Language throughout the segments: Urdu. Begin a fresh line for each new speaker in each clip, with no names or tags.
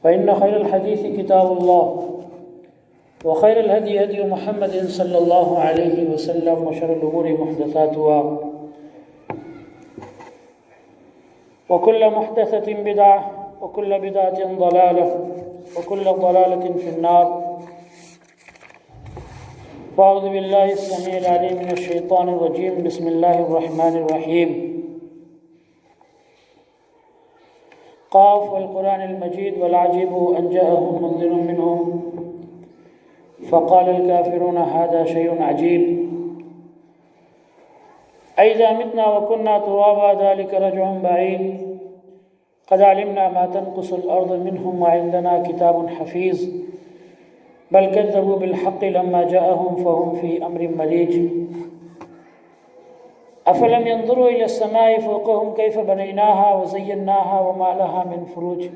فإن خير الحديث كتاب الله وخير الهدي هدي محمد صلى الله عليه وسلم وشر الأمور محدثاتها وكل محدثة بدعة وكل بدعة ضلالة وكل ضلالة في النار. فأعوذ بالله السميع العليم من الشيطان الرجيم. بسم الله الرحمن الرحيم. قاف والقرآن المجيد والعجيب أن جاءهم منذر منهم فقال الكافرون هذا شيء عجيب أئذا متنا وكنا ترابا ذلك رجع بعيد قد علمنا ما تنقص الأرض منهم وعندنا كتاب حفيظ بل كذبوا بالحق لما جاءهم فهم في أمر مريج أفلم ينظروا إلى السماء فوقهم كيف بنيناها وزيناها وما لها من فروج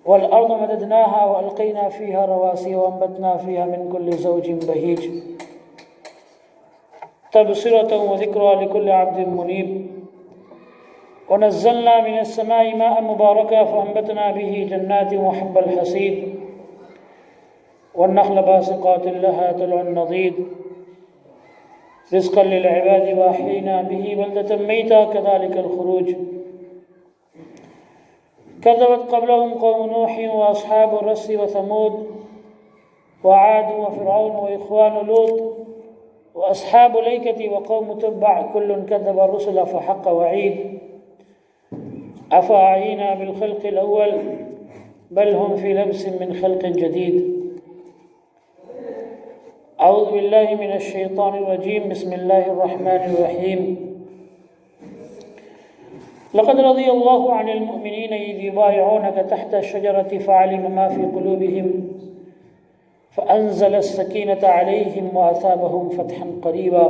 والأرض مددناها وألقينا فيها رواسي وأنبتنا فيها من كل زوج بهيج تبصرة وذكرى لكل عبد منيب ونزلنا من السماء ماء مباركا فأنبتنا به جنات وحب الحصيد والنخل باسقات لها طلع نضيد رزقا للعباد وأحيينا به بلدة ميتا كذلك الخروج كذبت قبلهم قوم نوح وأصحاب الرس وثمود وعاد وفرعون وإخوان لوط وأصحاب الأيكة وقوم تبع كل كذب الرسل فحق وعيد أفأعينا بالخلق الأول بل هم في لبس من خلق جديد. أعوذ بالله من الشيطان الرجيم. بسم الله الرحمن الرحيم. لقد رضي الله عن المؤمنين إذ يبايعونك تحت الشجرة فعلم ما في قلوبهم فأنزل السكينة عليهم وأثابهم فتحا قريبا.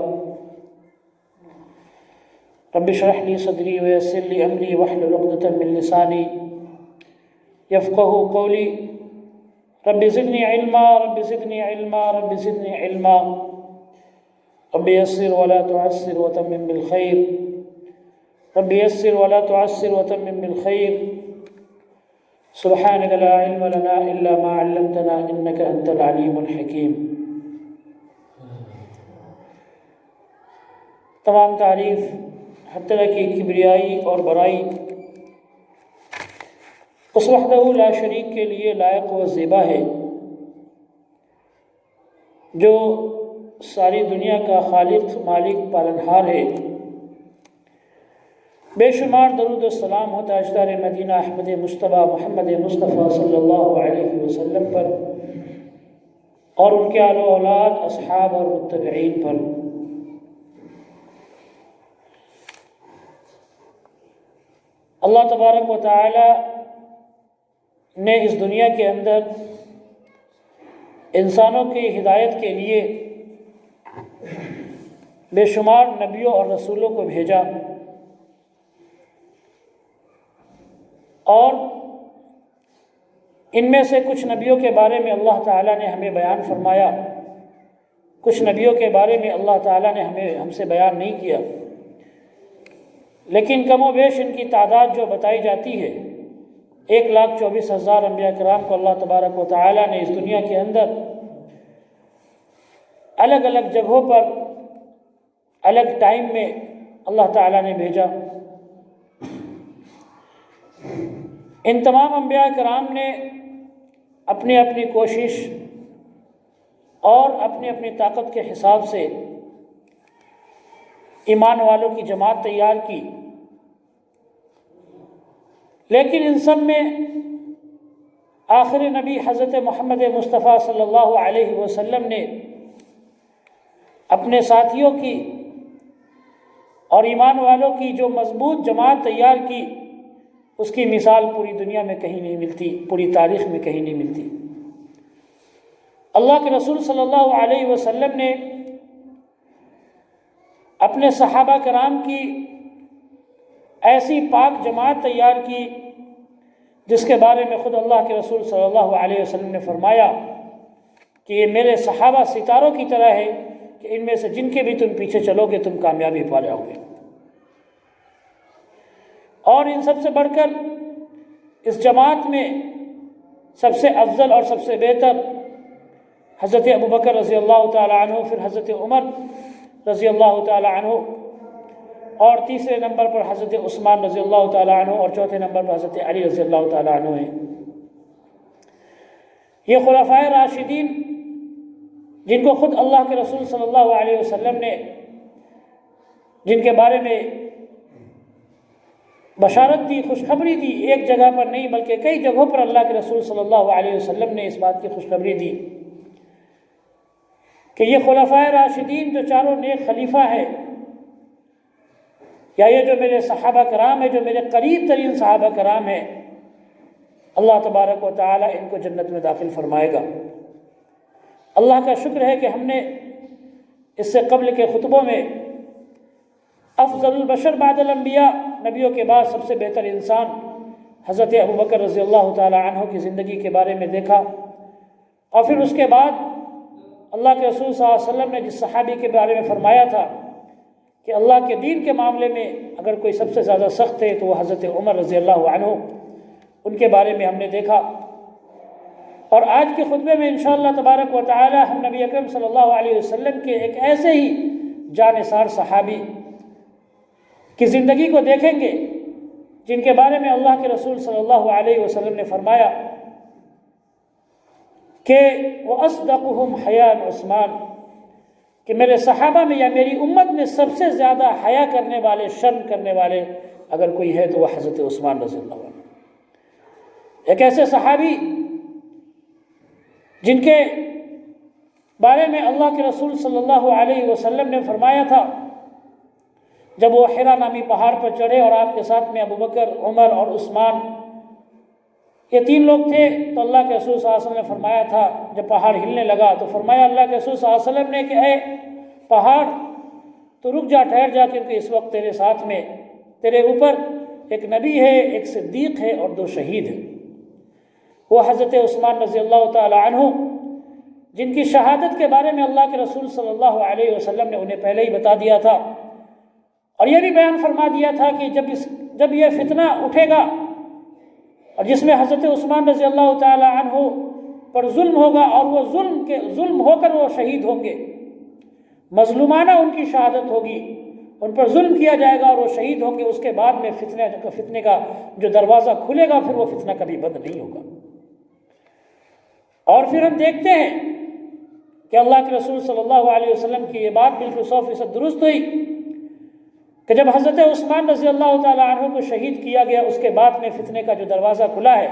رب اشرح لي صدري ويسر لي أمري واحلل عقدة من لساني يفقهوا قولي. رب زدني علما رب زدني علما رب زدني علما. رب يسر ولا تعسر وتمم بالخير. رب يسر ولا تعسر وتمم بالخير. سبحانك لا علم لنا إلا ما علمتنا إنك أنت العليم الحكيم. تمام تعریف ہر طرح کی کبریائی اور برائی اس وحدہ لا شریک کے لیے لائق و زیبا ہے جو ساری دنیا کا خالق مالک پالنہار ہے. بے شمار درود و سلام ہو تاجدار مدینہ احمد مجتبیٰ محمد مصطفیٰ صلی اللہ علیہ وسلم پر اور ان کے آل و اولاد اصحاب اور متبعین پر. اللہ تبارک و تعالی نے اس دنیا کے اندر انسانوں کی ہدایت کے لیے بے شمار نبیوں اور رسولوں کو بھیجا اور ان میں سے کچھ نبیوں کے بارے میں اللہ تعالیٰ نے ہمیں بیان فرمایا, کچھ نبیوں کے بارے میں اللہ تعالیٰ نے ہم سے بیان نہیں کیا, لیکن کم و بیش ان کی تعداد جو بتائی جاتی ہے 1,24,000 انبیاء کرام کو اللہ تبارک و تعالیٰ نے اس دنیا کے اندر الگ الگ جگہوں پر الگ ٹائم میں اللہ تعالیٰ نے بھیجا. ان تمام انبیاء کرام نے اپنی اپنی کوشش اور اپنی اپنی طاقت کے حساب سے ایمان والوں کی جماعت تیار کی, لیکن ان سب میں آخری نبی حضرت محمد مصطفیٰ صلی اللہ علیہ وسلم نے اپنے ساتھیوں کی اور ایمان والوں کی جو مضبوط جماعت تیار کی اس کی مثال پوری دنیا میں کہیں نہیں ملتی, پوری تاریخ میں کہیں نہیں ملتی. اللہ کے رسول صلی اللہ علیہ وسلم نے اپنے صحابہ کرام کی ایسی پاک جماعت تیار کی جس کے بارے میں خود اللہ کے رسول صلی اللہ علیہ وسلم نے فرمایا کہ یہ میرے صحابہ ستاروں کی طرح ہے کہ ان میں سے جن کے بھی تم پیچھے چلو گے تم کامیابی پا جاؤ گے. اور ان سب سے بڑھ کر اس جماعت میں سب سے افضل اور سب سے بہتر حضرت ابوبکر رضی اللہ تعالیٰ عنہ، پھر حضرت عمر رضی اللہ تعالیٰ عنہ، اور تیسرے نمبر پر حضرت عثمان رضی اللہ تعالیٰ عنہ، اور چوتھے نمبر پر حضرت علی رضی اللہ تعالیٰ عنہ ہیں۔ یہ خلفائے راشدین جن کو خود اللہ کے رسول صلی اللہ علیہ وسلم نے، جن کے بارے میں بشارت دی، خوشخبری دی، ایک جگہ پر نہیں بلکہ کئی جگہوں پر اللہ کے رسول صلی اللہ علیہ وسلم نے اس بات کی خوشخبری دی کہ یہ خلفائے راشدین جو چاروں نیک خلیفہ ہیں، یا یہ جو میرے صحابہ کرام ہیں، جو میرے قریب ترین صحابہ کرام ہیں، اللہ تبارک و تعالی ان کو جنت میں داخل فرمائے گا۔ اللہ کا شکر ہے کہ ہم نے اس سے قبل کے خطبوں میں افضل البشر بعد الانبیاء، نبیوں کے بعد سب سے بہتر انسان حضرت ابوبکر رضی اللہ تعالی عنہ کی زندگی کے بارے میں دیکھا، اور پھر اس کے بعد اللہ کے رسول صلی اللہ علیہ وسلم نے جس صحابی کے بارے میں فرمایا تھا کہ اللہ کے دین کے معاملے میں اگر کوئی سب سے زیادہ سخت ہے تو وہ حضرت عمر رضی اللہ عنہ، ان کے بارے میں ہم نے دیکھا۔ اور آج کے خطبے میں انشاءاللہ تبارک و تعالی ہم نبی اکرم صلی اللہ علیہ وسلم کے ایک ایسے ہی جانثار صحابی کی زندگی کو دیکھیں گے جن کے بارے میں اللہ کے رسول صلی اللہ علیہ وسلم نے فرمایا کہ وَأَصْدَقُهُمْ حَيَاءً عثمان، کہ میرے صحابہ میں یا میری امت میں سب سے زیادہ حیا کرنے والے، شرم کرنے والے اگر کوئی ہے تو وہ حضرت عثمان رضی اللہ عنہ، ایک ایسے صحابی جن کے بارے میں اللہ کے رسول صلی اللہ علیہ وسلم نے فرمایا تھا جب وہ حرا نامی پہاڑ پر چڑھے اور آپ کے ساتھ میں ابوبکر، عمر اور عثمان، یہ تین لوگ تھے، تو اللہ کے رسول صلی اللہ علیہ وسلم نے فرمایا تھا جب پہاڑ ہلنے لگا تو فرمایا اللہ کے رسول صلی اللہ علیہ وسلم نے کہ اے پہاڑ تو رک جا، ٹھہر جا، کیونکہ اس وقت تیرے ساتھ میں، تیرے اوپر ایک نبی ہے، ایک صدیق ہے اور دو شہید ہیں۔ وہ حضرت عثمان رضی اللہ تعالی عنہ جن کی شہادت کے بارے میں اللہ کے رسول صلی اللہ علیہ وسلم نے انہیں پہلے ہی بتا دیا تھا، اور یہ بھی بیان فرما دیا تھا کہ جب یہ فتنہ اٹھے گا اور جس میں حضرت عثمان رضی اللہ تعالی عنہ پر ظلم ہوگا اور وہ ظلم ہو کر وہ شہید ہوں گے، مظلومانہ ان کی شہادت ہوگی، ان پر ظلم کیا جائے گا اور وہ شہید ہوں گے، اس کے بعد میں فتنے کا جو دروازہ کھلے گا پھر وہ فتنہ کبھی بند نہیں ہوگا۔ اور پھر ہم دیکھتے ہیں کہ اللہ کے رسول صلی اللہ علیہ وسلم کی یہ بات بالکل 100% درست ہوئی کہ جب حضرت عثمان رضی اللہ تعالیٰ عنہ کو شہید کیا گیا، اس کے بعد میں فتنے کا جو دروازہ کھلا ہے،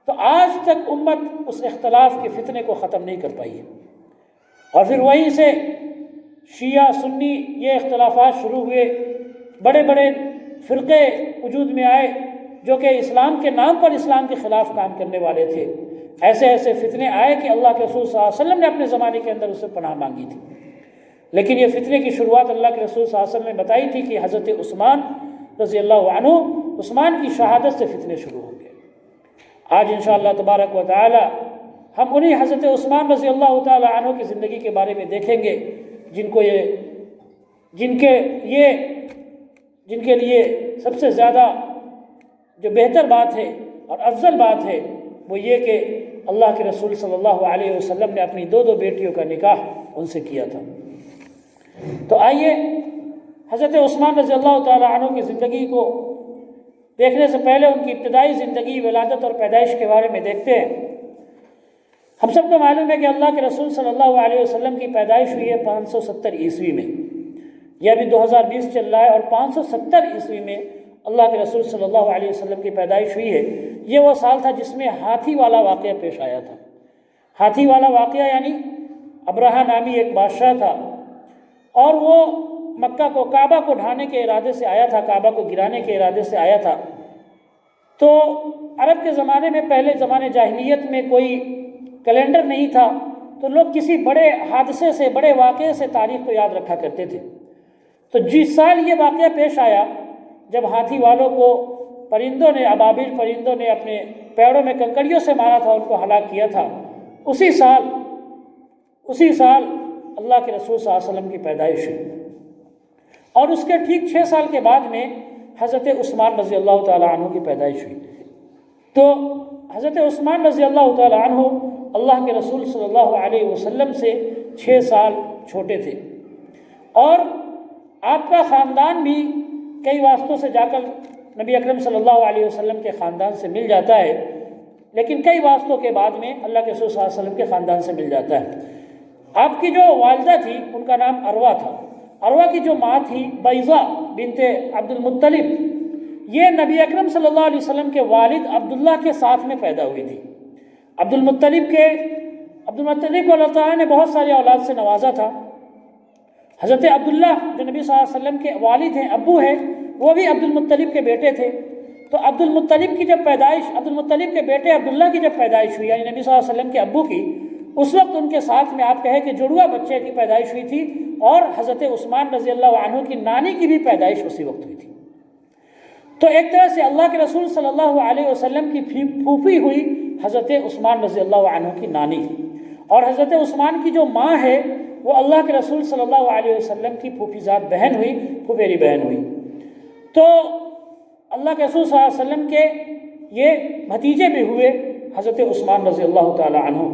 تو آج تک امت اس اختلاف کے فتنے کو ختم نہیں کر پائی ہے، اور پھر وہیں سے شیعہ سنی یہ اختلافات شروع ہوئے، بڑے بڑے فرقے وجود میں آئے جو کہ اسلام کے نام پر اسلام کے خلاف کام کرنے والے تھے۔ ایسے ایسے فتنے آئے کہ اللہ کے رسول صلی اللہ علیہ وسلم نے اپنے زمانے کے اندر اس سے پناہ مانگی تھی، لیکن یہ فتنے کی شروعات اللہ کے رسول صلی اللہ علیہ وسلم نے بتائی تھی کہ حضرت عثمان رضی اللہ عنہ، عثمان کی شہادت سے فتنے شروع ہوں گے۔ آج انشاءاللہ تبارک و تعالی ہم انہی حضرت عثمان رضی اللہ تعالی عنہ کی زندگی کے بارے میں دیکھیں گے جن کے لیے سب سے زیادہ جو بہتر بات ہے اور افضل بات ہے وہ یہ کہ اللہ کے رسول صلی اللہ علیہ وسلم نے اپنی دو بیٹیوں کا نکاح ان سے کیا تھا۔ تو آئیے حضرت عثمان رضی اللہ تعالی عنہ کی زندگی کو دیکھنے سے پہلے ان کی ابتدائی زندگی، ولادت اور پیدائش کے بارے میں دیکھتے ہیں۔ ہم سب کو معلوم ہے کہ اللہ کے رسول صلی اللہ علیہ وسلم کی پیدائش ہوئی ہے 570 عیسوی میں، یہ ابھی 2020 چل رہا ہے، اور 570 عیسوی میں اللہ کے رسول صلی اللہ علیہ وسلم کی پیدائش ہوئی ہے۔ یہ وہ سال تھا جس میں ہاتھی والا واقعہ پیش آیا تھا۔ ہاتھی والا واقعہ یعنی ابرہہ نامی ایک بادشاہ تھا، اور وہ مکہ کو، کعبہ کو ڈھانے کے ارادے سے آیا تھا، کعبہ کو گرانے کے ارادے سے آیا تھا۔ تو عرب کے زمانے میں، پہلے زمانے جاہلیت میں کوئی کیلنڈر نہیں تھا، تو لوگ کسی بڑے حادثے سے، بڑے واقعے سے تاریخ کو یاد رکھا کرتے تھے۔ تو جس سال یہ واقعہ پیش آیا جب ہاتھی والوں کو پرندوں نے، ابابیل پرندوں نے اپنے پیڑوں میں کنکریوں سے مارا تھا، ان کو ہلاک کیا تھا، اسی سال اللہ کے رسول صلی اللہ علیہ وسلم کی پیدائش ہوئی، اور اس کے ٹھیک 6 سال کے بعد میں حضرت عثمان رضی اللہ تعالی عنہ کی پیدائش ہوئی۔ تو حضرت عثمان رضی اللہ تعالی عنہ اللہ کے رسول صلی اللہ علیہ وسلم سے 6 سال چھوٹے تھے، اور آپ کا خاندان بھی کئی واسطوں سے جا کر نبی اکرم صلی اللہ علیہ وسلم کے خاندان سے مل جاتا ہے، لیکن کئی واسطوں کے بعد میں اللہ کے رسول صلی اللہ علیہ وسلم کے خاندان سے مل جاتا ہے۔ آپ کی جو والدہ تھی ان کا نام عروہ تھا، عروہ کی جو ماں تھی بیضہ بنت عبد المطلب، یہ نبی اکرم صلی اللہ علیہ وسلم کے والد عبداللہ کے ساتھ میں پیدا ہوئی تھی۔ عبد المطلب کو اللہ تعالیٰ نے بہت ساری اولاد سے نوازا تھا۔ حضرت عبداللہ جو نبی صلی اللہ علیہ وسلم کے والد ہیں، ابو ہیں، وہ بھی عبد المطلب کے بیٹے تھے۔ تو عبد المطلب کے بیٹے عبداللہ کی جب پیدائش ہوئی، یعنی نبی صلی اللہ علیہ وسلم کے ابو کی، اس وقت ان کے ساتھ میں آپ کہیں کہ جڑوا بچے کی پیدائش ہوئی تھی، اور حضرت عثمان رضی اللہ عنہ کی نانی کی بھی پیدائش اسی وقت ہوئی تھی۔ تو ایک طرح سے اللہ کے رسول صلی اللہ علیہ وسلم کی پھوپھی ہوئی حضرت عثمان رضی اللہ عنہ کی نانی، اور حضرت عثمان کی جو ماں ہے وہ اللہ کے رسول صلی اللہ علیہ وسلم کی پھوپھی زاد بہن ہوئی، پھوپھیری بہن ہوئی۔ تو اللہ کے رسول صلی اللہ علیہ وسلم کے یہ بھتیجے بھی ہوئے حضرت عثمان رضی اللہ تعالی عنہ۔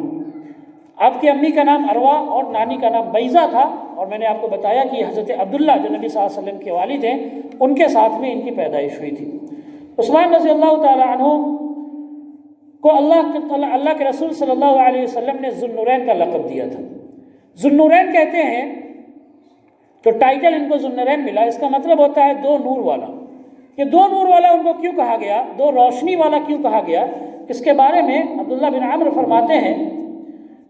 آپ کی امی کا نام عروہ اور نانی کا نام بیضہ تھا، اور میں نے آپ کو بتایا کہ حضرت عبداللہ جو نبی صلی اللہ علیہ وسلم کے والد ہیں ان کے ساتھ میں ان کی پیدائش ہوئی تھی۔ عثمان رضی اللہ تعالی عنہ کو اللہ کے رسول صلی اللہ علیہ وسلم نے ذو النورین کا لقب دیا تھا۔ ذو النورین کہتے ہیں، جو ٹائٹل ان کو ذو النورین ملا، اس کا مطلب ہوتا ہے 2 نور والا۔ یہ 2 نور والا ان کو کیوں کہا گیا، 2 روشنی والا کیوں کہا گیا، اس کے بارے میں عبداللہ بن عمرو فرماتے ہیں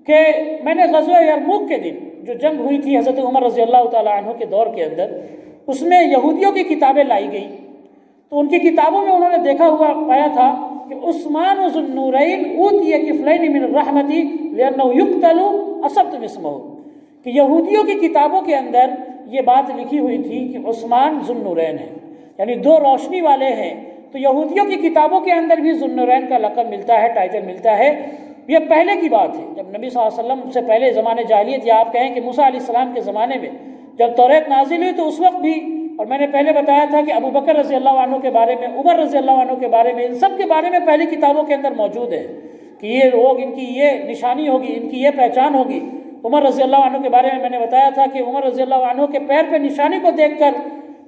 کہ میں نے غزوہ یرموک کے دن جو جنگ ہوئی تھی حضرت عمر رضی اللہ تعالی عنہ کے دور کے اندر، اس میں یہودیوں کی کتابیں لائی گئیں، تو ان کی کتابوں میں انہوں نے دیکھا ہوا پایا تھا کہ عثمان ذو النورین اوتی کفلین من الرحمتی لأنہ یقتل اصبتم اسمہ، کہ یہودیوں کی کتابوں کے اندر یہ بات لکھی ہوئی تھی کہ عثمان ذو النورین ہے، یعنی 2 روشنی والے ہیں۔ تو یہودیوں کی کتابوں کے اندر بھی ذو النورین کا لقب ملتا ہے، ٹائٹل ملتا ہے۔ یہ پہلے کی بات ہے، جب نبی صلی اللہ علیہ وسلم سے پہلے زمانے جاہلیت، یا آپ کہیں کہ موسیٰ علیہ السلام کے زمانے میں جب توریت نازل ہوئی تو اس وقت بھی، اور میں نے پہلے بتایا تھا کہ ابو بکر رضی اللہ عنہ کے بارے میں، عمر رضی اللہ عنہ کے بارے میں، ان سب کے بارے میں پہلی کتابوں کے اندر موجود ہے کہ یہ لوگ، ان کی یہ نشانی ہوگی، ان کی یہ پہچان ہوگی۔ عمر رضی اللہ عنہ کے بارے میں نے بتایا تھا کہ عمر رضی اللہ عنہ کے پیر پہ نشانی کو دیکھ کر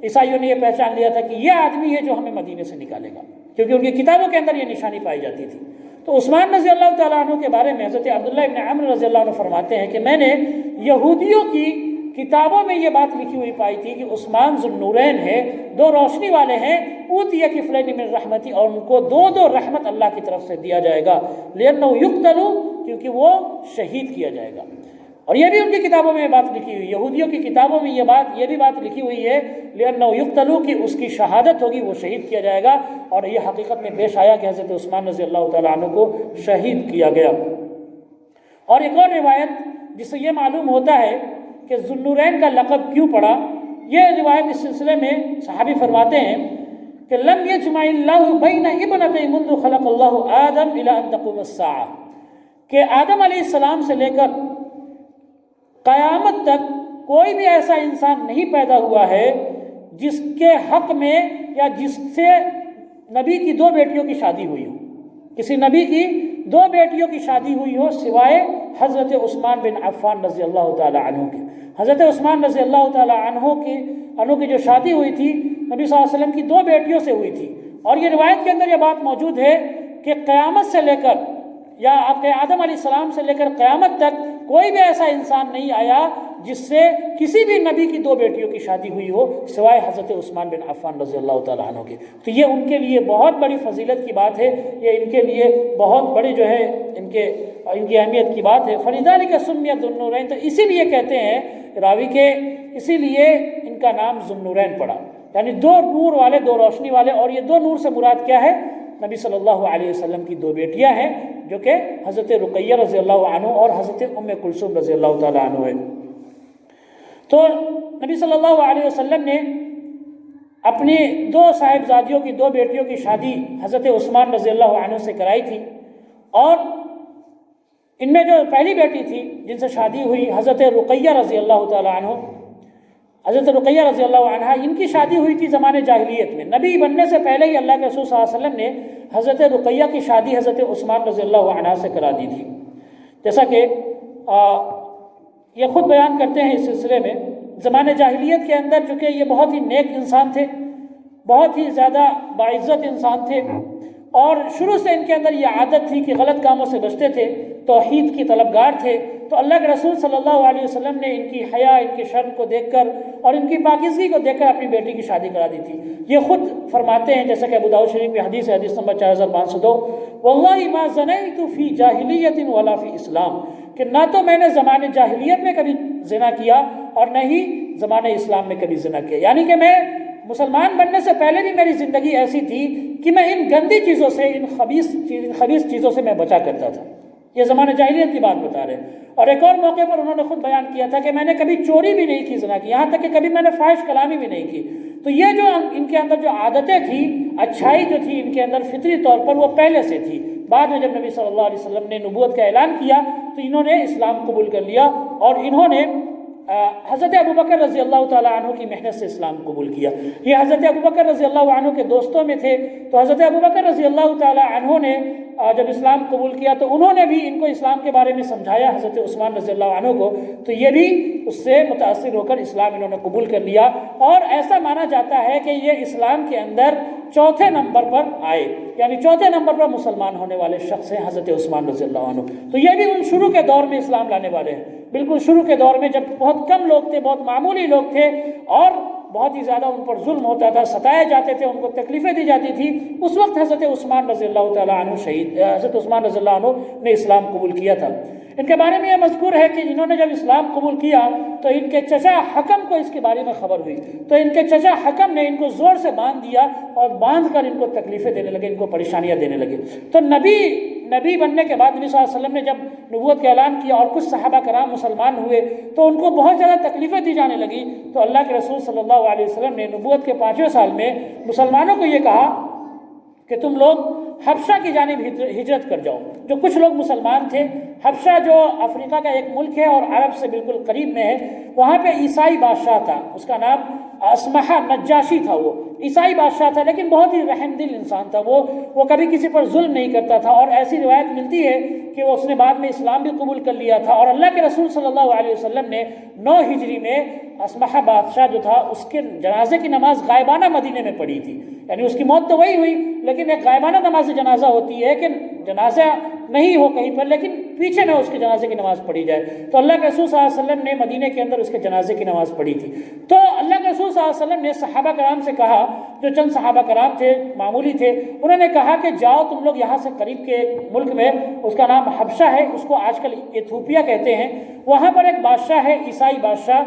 عیسائیوں نے یہ پہچان لیا تھا کہ یہ آدمی ہے جو ہمیں مدینے سے نکالے گا، کیونکہ ان کی کتابوں کے اندر یہ نشانی پائی جاتی تھی۔ تو عثمان رضی اللہ تعالیٰ عنہ کے بارے میں حضرت عبداللہ ابن عمرو رضی اللہ عنہ فرماتے ہیں کہ میں نے یہودیوں کی کتابوں میں یہ بات لکھی ہوئی پائی تھی کہ عثمان ذو النورین ہے، 2 روشنی والے ہیں، اوتی کفلین من رحمتی، اور ان کو 2 رحمت اللہ کی طرف سے دیا جائے گا، لأنہ یقتل، کیونکہ وہ شہید کیا جائے گا۔ اور یہ بھی ان کی کتابوں میں یہ بات لکھی ہوئی، یہودیوں کی کتابوں میں یہ بھی بات لکھی ہوئی ہے لأنہ یقتل، کہ اس کی شہادت ہوگی، وہ شہید کیا جائے گا، اور یہ حقیقت میں پیش آیا کہ حضرت عثمان رضی اللہ تعالیٰ عنہ کو شہید کیا گیا۔ اور ایک اور روایت جس سے یہ معلوم ہوتا ہے کہ ذو النورین کا لقب کیوں پڑا، یہ روایت اس سلسلے میں صحابی فرماتے ہیں کہ لم یجمع اللہ بین ابنتی منذ خلق اللہ آدم الی ان تقوم الساعہ، کہ آدم علیہ السلام سے لے کر قیامت تک کوئی بھی ایسا انسان نہیں پیدا ہوا ہے جس کے حق میں یا جس سے نبی کی 2 بیٹیوں کی شادی ہوئی ہو، کسی نبی کی 2 بیٹیوں کی شادی ہوئی ہو سوائے حضرت عثمان بن عفان رضی اللہ تعالی عنہ کے۔ حضرت عثمان رضی اللہ تعالی عنہ کی جو شادی ہوئی تھی نبی صلی اللہ علیہ وسلم کی 2 بیٹیوں سے ہوئی تھی، اور یہ روایت کے اندر یہ بات موجود ہے کہ قیامت سے لے کر، یا آپ کے آدم علیہ السلام سے لے کر قیامت تک کوئی بھی ایسا انسان نہیں آیا جس سے کسی بھی نبی کی 2 بیٹیوں کی شادی ہوئی ہو سوائے حضرت عثمان بن عفان رضی اللہ تعالیٰ عنہ کے۔ تو یہ ان کے لیے بہت بڑی فضیلت کی بات ہے، یہ ان کے لیے بہت بڑی جو ہے ان کی اہمیت کی بات ہے۔ فلذلک سمی ذو النورین، تو اسی لیے کہتے ہیں راوی کے، اسی لیے ان کا نام ذو النورین پڑا، یعنی 2 نور والے، 2 روشنی والے۔ اور یہ 2 نور سے مراد کیا ہے؟ نبی صلی اللہ علیہ وسلم کی 2 بیٹیاں ہیں جو کہ حضرت رقیہ رضی اللہ عنہ اور حضرت ام کلثوم رضی اللہ تعالیٰ عنہ ہے۔ تو نبی صلی اللہ علیہ وسلم نے اپنی 2 صاحبزادیوں کی 2 بیٹیوں کی شادی حضرت عثمان رضی اللہ عنہ سے کرائی تھی، اور ان میں جو پہلی بیٹی تھی جن سے شادی ہوئی حضرت رقیہ رضی اللہ تعالیٰ عنہ، حضرت رقیہ رضی اللہ عنہا، ان کی شادی ہوئی تھی زمانے جاہلیت میں، نبی بننے سے پہلے ہی اللہ کے رسول صلی اللہ علیہ وسلم نے حضرت رقیہ کی شادی حضرت عثمان رضی اللہ عنہ سے کرا دی تھی۔ جیسا کہ یہ خود بیان کرتے ہیں اس سلسلے میں، زمانے جاہلیت کے اندر چونکہ یہ بہت ہی نیک انسان تھے، بہت ہی زیادہ باعزت انسان تھے، اور شروع سے ان کے اندر یہ عادت تھی کہ غلط کاموں سے بچتے تھے، توحید کی طلبگار تھے، تو اللہ کے رسول صلی اللہ علیہ وسلم نے ان کی حیا، ان کی شرم کو دیکھ کر اور ان کی پاکیزگی کو دیکھ کر اپنی بیٹی کی شادی کرا دی تھی۔ یہ خود فرماتے ہیں، جیسا کہ ابو داؤد شریف کی حدیث ہے، حدیث نمبر 4502، واللہ ما زنیت فی جاہلیت ولا فی اسلام، کہ نہ تو میں نے زمانے جاہلیت میں کبھی زنا کیا اور نہ ہی زمانے اسلام میں کبھی زنا کیا، یعنی کہ میں مسلمان بننے سے پہلے بھی میری زندگی ایسی تھی کہ میں ان گندی چیزوں سے، ان خبیث چیزوں سے میں بچا کرتا تھا۔ یہ زمانہ جاہلیت کی بات بتا رہے ہیں۔ اور ایک اور موقع پر انہوں نے خود بیان کیا تھا کہ میں نے کبھی چوری بھی نہیں کی زنا کی، یہاں تک کہ کبھی میں نے فاحش کلامی بھی نہیں کی۔ تو یہ جو ان کے اندر جو عادتیں تھیں، اچھائی جو تھی ان کے اندر فطری طور پر، وہ پہلے سے تھی۔ بعد میں جب نبی صلی اللہ علیہ وسلم نے نبوت کا اعلان کیا تو انہوں نے اسلام قبول کر لیا، اور انہوں نے حضرت ابوبکر رضی اللہ تعالیٰ عنہ کی محنت سے اسلام قبول کیا۔ یہ حضرت ابوبکر رضی اللہ عنہ کے دوستوں میں تھے، تو حضرت ابوبکر رضی اللہ تعالیٰ عنہ نے جب اسلام قبول کیا تو انہوں نے بھی ان کو اسلام کے بارے میں سمجھایا حضرت عثمان رضی اللہ عنہ کو، تو یہ بھی اس سے متاثر ہو کر اسلام انہوں نے قبول کر لیا، اور ایسا مانا جاتا ہے کہ یہ اسلام کے اندر چوتھے نمبر پر آئے، یعنی چوتھے نمبر پر مسلمان ہونے والے شخص ہیں حضرت عثمان رضی اللہ عنہ۔ تو یہ بھی ان شروع کے دور میں اسلام لانے والے ہیں، بالکل شروع کے دور میں جب بہت کم لوگ تھے، بہت معمولی لوگ تھے، اور بہت ہی زیادہ ان پر ظلم ہوتا تھا، ستائے جاتے تھے، ان کو تکلیفیں دی جاتی تھی، اس وقت حضرت عثمان رضی اللہ تعالیٰ عنہ حضرت عثمان رضی اللہ عنہ نے اسلام قبول کیا تھا۔ ان کے بارے میں یہ مذکور ہے کہ انہوں نے جب اسلام قبول کیا تو ان کے چچا حکم کو اس کے بارے میں خبر ہوئی، تو ان کے چچا حکم نے ان کو زور سے باندھ دیا، اور باندھ کر ان کو تکلیفیں دینے لگے، ان کو پریشانیاں دینے لگے۔ تو نبی بننے کے بعد نبی صلی اللہ علیہ وسلم نے جب نبوت کا اعلان کیا اور کچھ صحابہ کرام مسلمان ہوئے تو ان کو بہت زیادہ تکلیفیں دی جانے لگی، تو اللہ کے رسول صلی اللہ علیہ وسلم نے نبوت کے 5ویں سال میں مسلمانوں کو یہ کہا کہ تم لوگ حبشہ کی جانب ہجرت کر جاؤ۔ جو کچھ لوگ مسلمان تھے، حبشہ جو افریقہ کا ایک ملک ہے اور عرب سے بالکل قریب میں ہے، وہاں پہ عیسائی بادشاہ تھا، اس کا نام اسمحہ نجاشی تھا، وہ عیسائی بادشاہ تھا، لیکن بہت ہی رحم دل انسان تھا، وہ کبھی کسی پر ظلم نہیں کرتا تھا، اور ایسی روایت ملتی ہے کہ اس نے بعد میں اسلام بھی قبول کر لیا تھا، اور اللہ کے رسول صلی اللہ علیہ وسلم نے 9 ہجری میں اسمحہ بادشاہ جو تھا اس کے جنازے کی نماز غائبانہ مدینے میں پڑھی تھی، یعنی اس کی موت تو وہی ہوئی لیکن ایک غائبانہ نماز جنازہ ہوتی ہے کہ جنازہ نہیں ہو کہیں پر لیکن پیچھے میں اس کے جنازے کی نماز پڑھی جائے، تو اللہ کے رسول صلی اللہ علیہ وسلم نے مدینے کے اندر اس کے جنازے کی نماز پڑھی تھی۔ تو اللہ کے رسول صلی اللہ علیہ وسلم نے صحابہ کرام سے کہا، جو چند صحابہ کرام تھے، معمولی تھے، انہوں نے کہا کہ جاؤ تم لوگ یہاں سے قریب کے ایک ملک میں، اس کا نام حبشہ ہے، اس کو آج کل ایتھوپیا کہتے ہیں، وہاں پر ایک بادشاہ ہے عیسائی بادشاہ،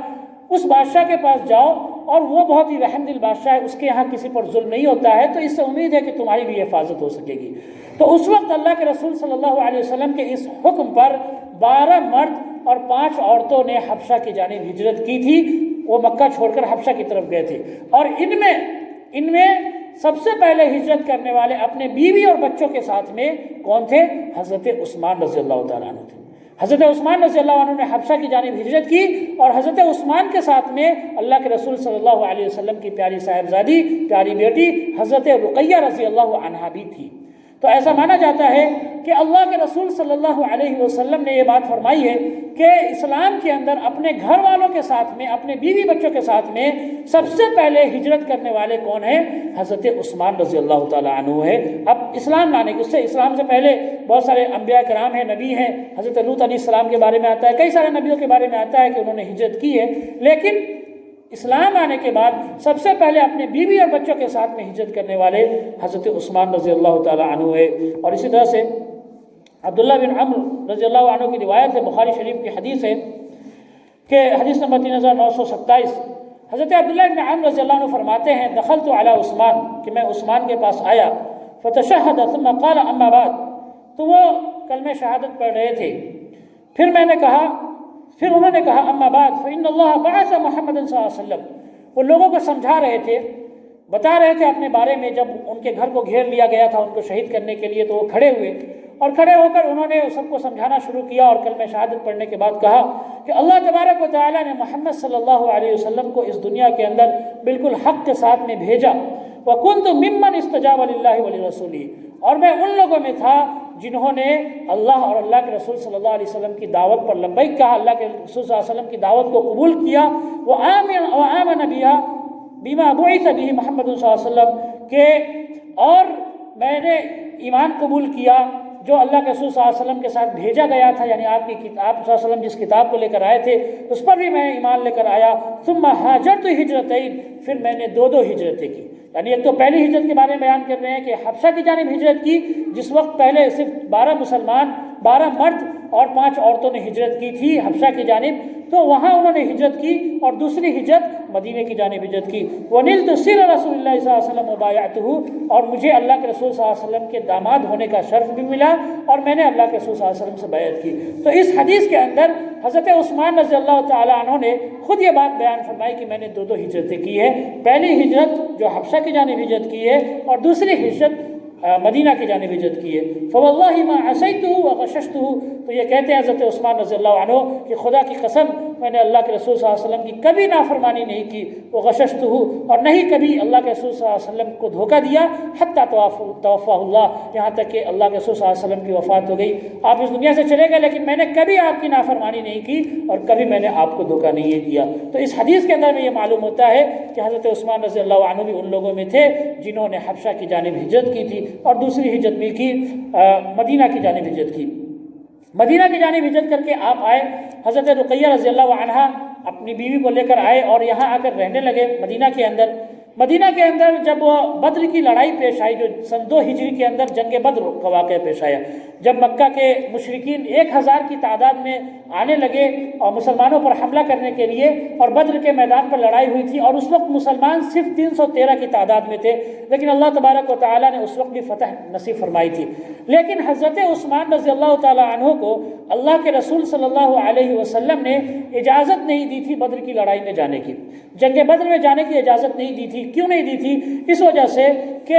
اس بادشاہ کے پاس جاؤ، اور وہ بہت ہی رحم دل بادشاہ ہے، اس کے یہاں کسی پر ظلم نہیں ہوتا ہے، تو اس سے امید ہے کہ تمہاری بھی حفاظت ہو سکے گی۔ تو اس وقت اللہ کے رسول صلی اللہ علیہ وسلم کے اس حکم پر 12 مرد اور 5 عورتوں نے حبشہ کی جانب ہجرت کی تھی، وہ مکہ چھوڑ کر حبشہ کی طرف گئے تھے، اور ان میں سب سے پہلے ہجرت کرنے والے اپنے بیوی اور بچوں کے ساتھ میں کون تھے؟ حضرت عثمان رضی اللہ تعالیٰ عنہ تھے۔ حضرت عثمان رضی اللہ عنہ نے حبشہ کی جانب ہجرت کی، اور حضرت عثمان کے ساتھ میں اللہ کے رسول صلی اللہ علیہ وسلم کی پیاری صاحبزادی، پیاری بیٹی حضرت رقیہ رضی اللہ عنہا بھی تھی۔ تو ایسا مانا جاتا ہے کہ اللہ کے رسول صلی اللہ علیہ وسلم نے یہ بات فرمائی ہے کہ اسلام کے اندر اپنے گھر والوں کے ساتھ میں، اپنے بیوی بچوں کے ساتھ میں سب سے پہلے ہجرت کرنے والے کون ہیں؟ حضرت عثمان رضی اللہ تعالیٰ عنہ ہے۔ اب اسلام لانے کے، اس سے اسلام سے پہلے بہت سارے انبیاء کرام ہیں، نبی ہیں، حضرت لوط علیہ السلام کے بارے میں آتا ہے، کئی سارے نبیوں کے بارے میں آتا ہے کہ انہوں نے ہجرت کی ہے، لیکن اسلام آنے کے بعد سب سے پہلے اپنے بیوی اور بچوں کے ساتھ میں ہجرت کرنے والے حضرت عثمان رضی اللہ تعالیٰ عنہ ہے۔ اور اسی طرح سے عبداللہ بن عمرو رضی اللہ عنہ کی روایت ہے، بخاری شریف کی حدیث ہے کہ حدیث نمبر 3927، حضرت عبداللہ بن عمرو رضی اللہ عنہ فرماتے ہیں دخلت علی عثمان، کہ میں عثمان کے پاس آیا، فتشہد ثم قال اما بعد، تو وہ کلمہ شہادت پڑھ رہے تھے، پھر انہوں نے کہا اما بعد فإن اللہ بعث محمد صلی اللہ علیہ وسلم، وہ لوگوں کو سمجھا رہے تھے، بتا رہے تھے اپنے بارے میں، جب ان کے گھر کو گھیر لیا گیا تھا ان کو شہید کرنے کے لیے تو وہ کھڑے ہوئے اور کھڑے ہو کر انہوں نے سب کو سمجھانا شروع کیا اور کلمہ شہادت پڑھنے کے بعد کہا کہ اللہ تبارک و تعالیٰ نے محمد صلی اللہ علیہ وسلم کو اس دنیا کے اندر بالکل حق کے ساتھ میں بھیجا، وَكُنْتُ مِمَّنْ اسْتَجَابَ لِلَّهِ وَلِرَسُولِهِ، اور میں ان لوگوں میں تھا جنہوں نے اللہ اور اللہ کے رسول صلی اللہ علیہ وسلم کی دعوت پر لبیک کہا، اللہ کے رسول صلی اللہ علیہ وسلم کی دعوت کو قبول کیا، وَآمَنَ بِمَا بُعِثَ بِهِ محمد صلی اللہ علیہ وسلم کہ اور میں نے ایمان قبول کیا جو اللہ کے رسول صلی اللہ علیہ وسلم کے ساتھ بھیجا گیا تھا، یعنی آپ کی کتاب صلی اللہ علیہ وسلم جس کتاب کو لے کر آئے تھے اس پر بھی میں ایمان لے کر آیا، ثم ہاجرت ہجرتین، پھر میں نے دو ہجرتیں کی، یعنی ایک تو پہلی ہجرت کے بارے میں بیان کر رہے ہیں کہ حبشہ کی جانب ہجرت کی، جس وقت پہلے صرف 12 مسلمان، 12 مرد اور 5 عورتوں نے ہجرت کی تھی حبشہ کی جانب، تو وہاں انہوں نے ہجرت کی، اور دوسری ہجرت مدینہ کی جانب ہجرت کی، وَنِلْتُ سِرَ رَسُولِ اللَّهِ صلی اللہ علیہ وسلم وَبَایَعْتُهُ، اور مجھے اللہ کے رسول صلی اللہ علیہ وسلم کے داماد ہونے کا شرف بھی ملا اور میں نے اللہ کے رسول صلی اللہ علیہ وسلم سے بیعت کی۔ تو اس حدیث کے اندر حضرت عثمان رضی اللہ تعالیٰ عنہ نے خود یہ بات بیان فرمائی کہ میں نے دو ہجرتیں کی ہے، پہلی ہجرت جو حبشہ کی جانب ہجرت کی ہے اور دوسری ہجرت مدینہ کی جانب ہجرت کی ہے۔ فواللہ ما عصیتہ وغششتہ، تو یہ کہتے ہیں حضرت عثمان رضی اللہ عنہ کہ خدا کی قسم میں نے اللہ کے رسول صلی اللہ علیہ وسلم کی کبھی نافرمانی نہیں کی، وغششتہ، اور نہیں کبھی اللہ کے رسول صلی اللہ علیہ وسلم کو دھوکہ دیا، حتیٰ توفاہ اللہ، یہاں تک کہ اللہ کے رسول صلی اللہ علیہ وسلم کی وفات ہو گئی، آپ اس دنیا سے چلے گئے لیکن میں نے کبھی آپ کی نافرمانی نہیں کی اور کبھی میں نے آپ کو دھوکہ نہیں دیا۔ تو اس حدیث کے اندر میں یہ معلوم ہوتا ہے کہ حضرت عثمان رضی اللہ عنہ بھی ان لوگوں میں تھے جنہوں نے حبشہ کی جانب ہجرت کی تھی اور دوسری ہجرت بھی کی مدینہ کی جانب ہجرت کی۔ مدینہ کی جانب ہجرت کر کے آپ آئے، حضرت رقیہ رضی اللہ عنہا اپنی بیوی کو لے کر آئے اور یہاں آ کر رہنے لگے مدینہ کے اندر۔ مدینہ کے اندر جب بدر کی لڑائی پیش آئی، جو سن 2 ہجری کے اندر جنگ بدر کا واقعہ پیش آیا، جب مکہ کے مشرکین 1000 کی تعداد میں آنے لگے اور مسلمانوں پر حملہ کرنے کے لیے، اور بدر کے میدان پر لڑائی ہوئی تھی، اور اس وقت مسلمان صرف 313 کی تعداد میں تھے، لیکن اللہ تبارک و تعالیٰ نے اس وقت بھی فتح نصیب فرمائی تھی۔ لیکن حضرت عثمان رضی اللہ تعالیٰ عنہ کو اللہ کے رسول صلی اللہ علیہ وسلم نے اجازت نہیں دی تھی بدر کی لڑائی میں جانے کی، جنگ بدر میں جانے کی اجازت نہیں دی تھی۔ کیوں نہیں دی تھی؟ اس وجہ سے کہ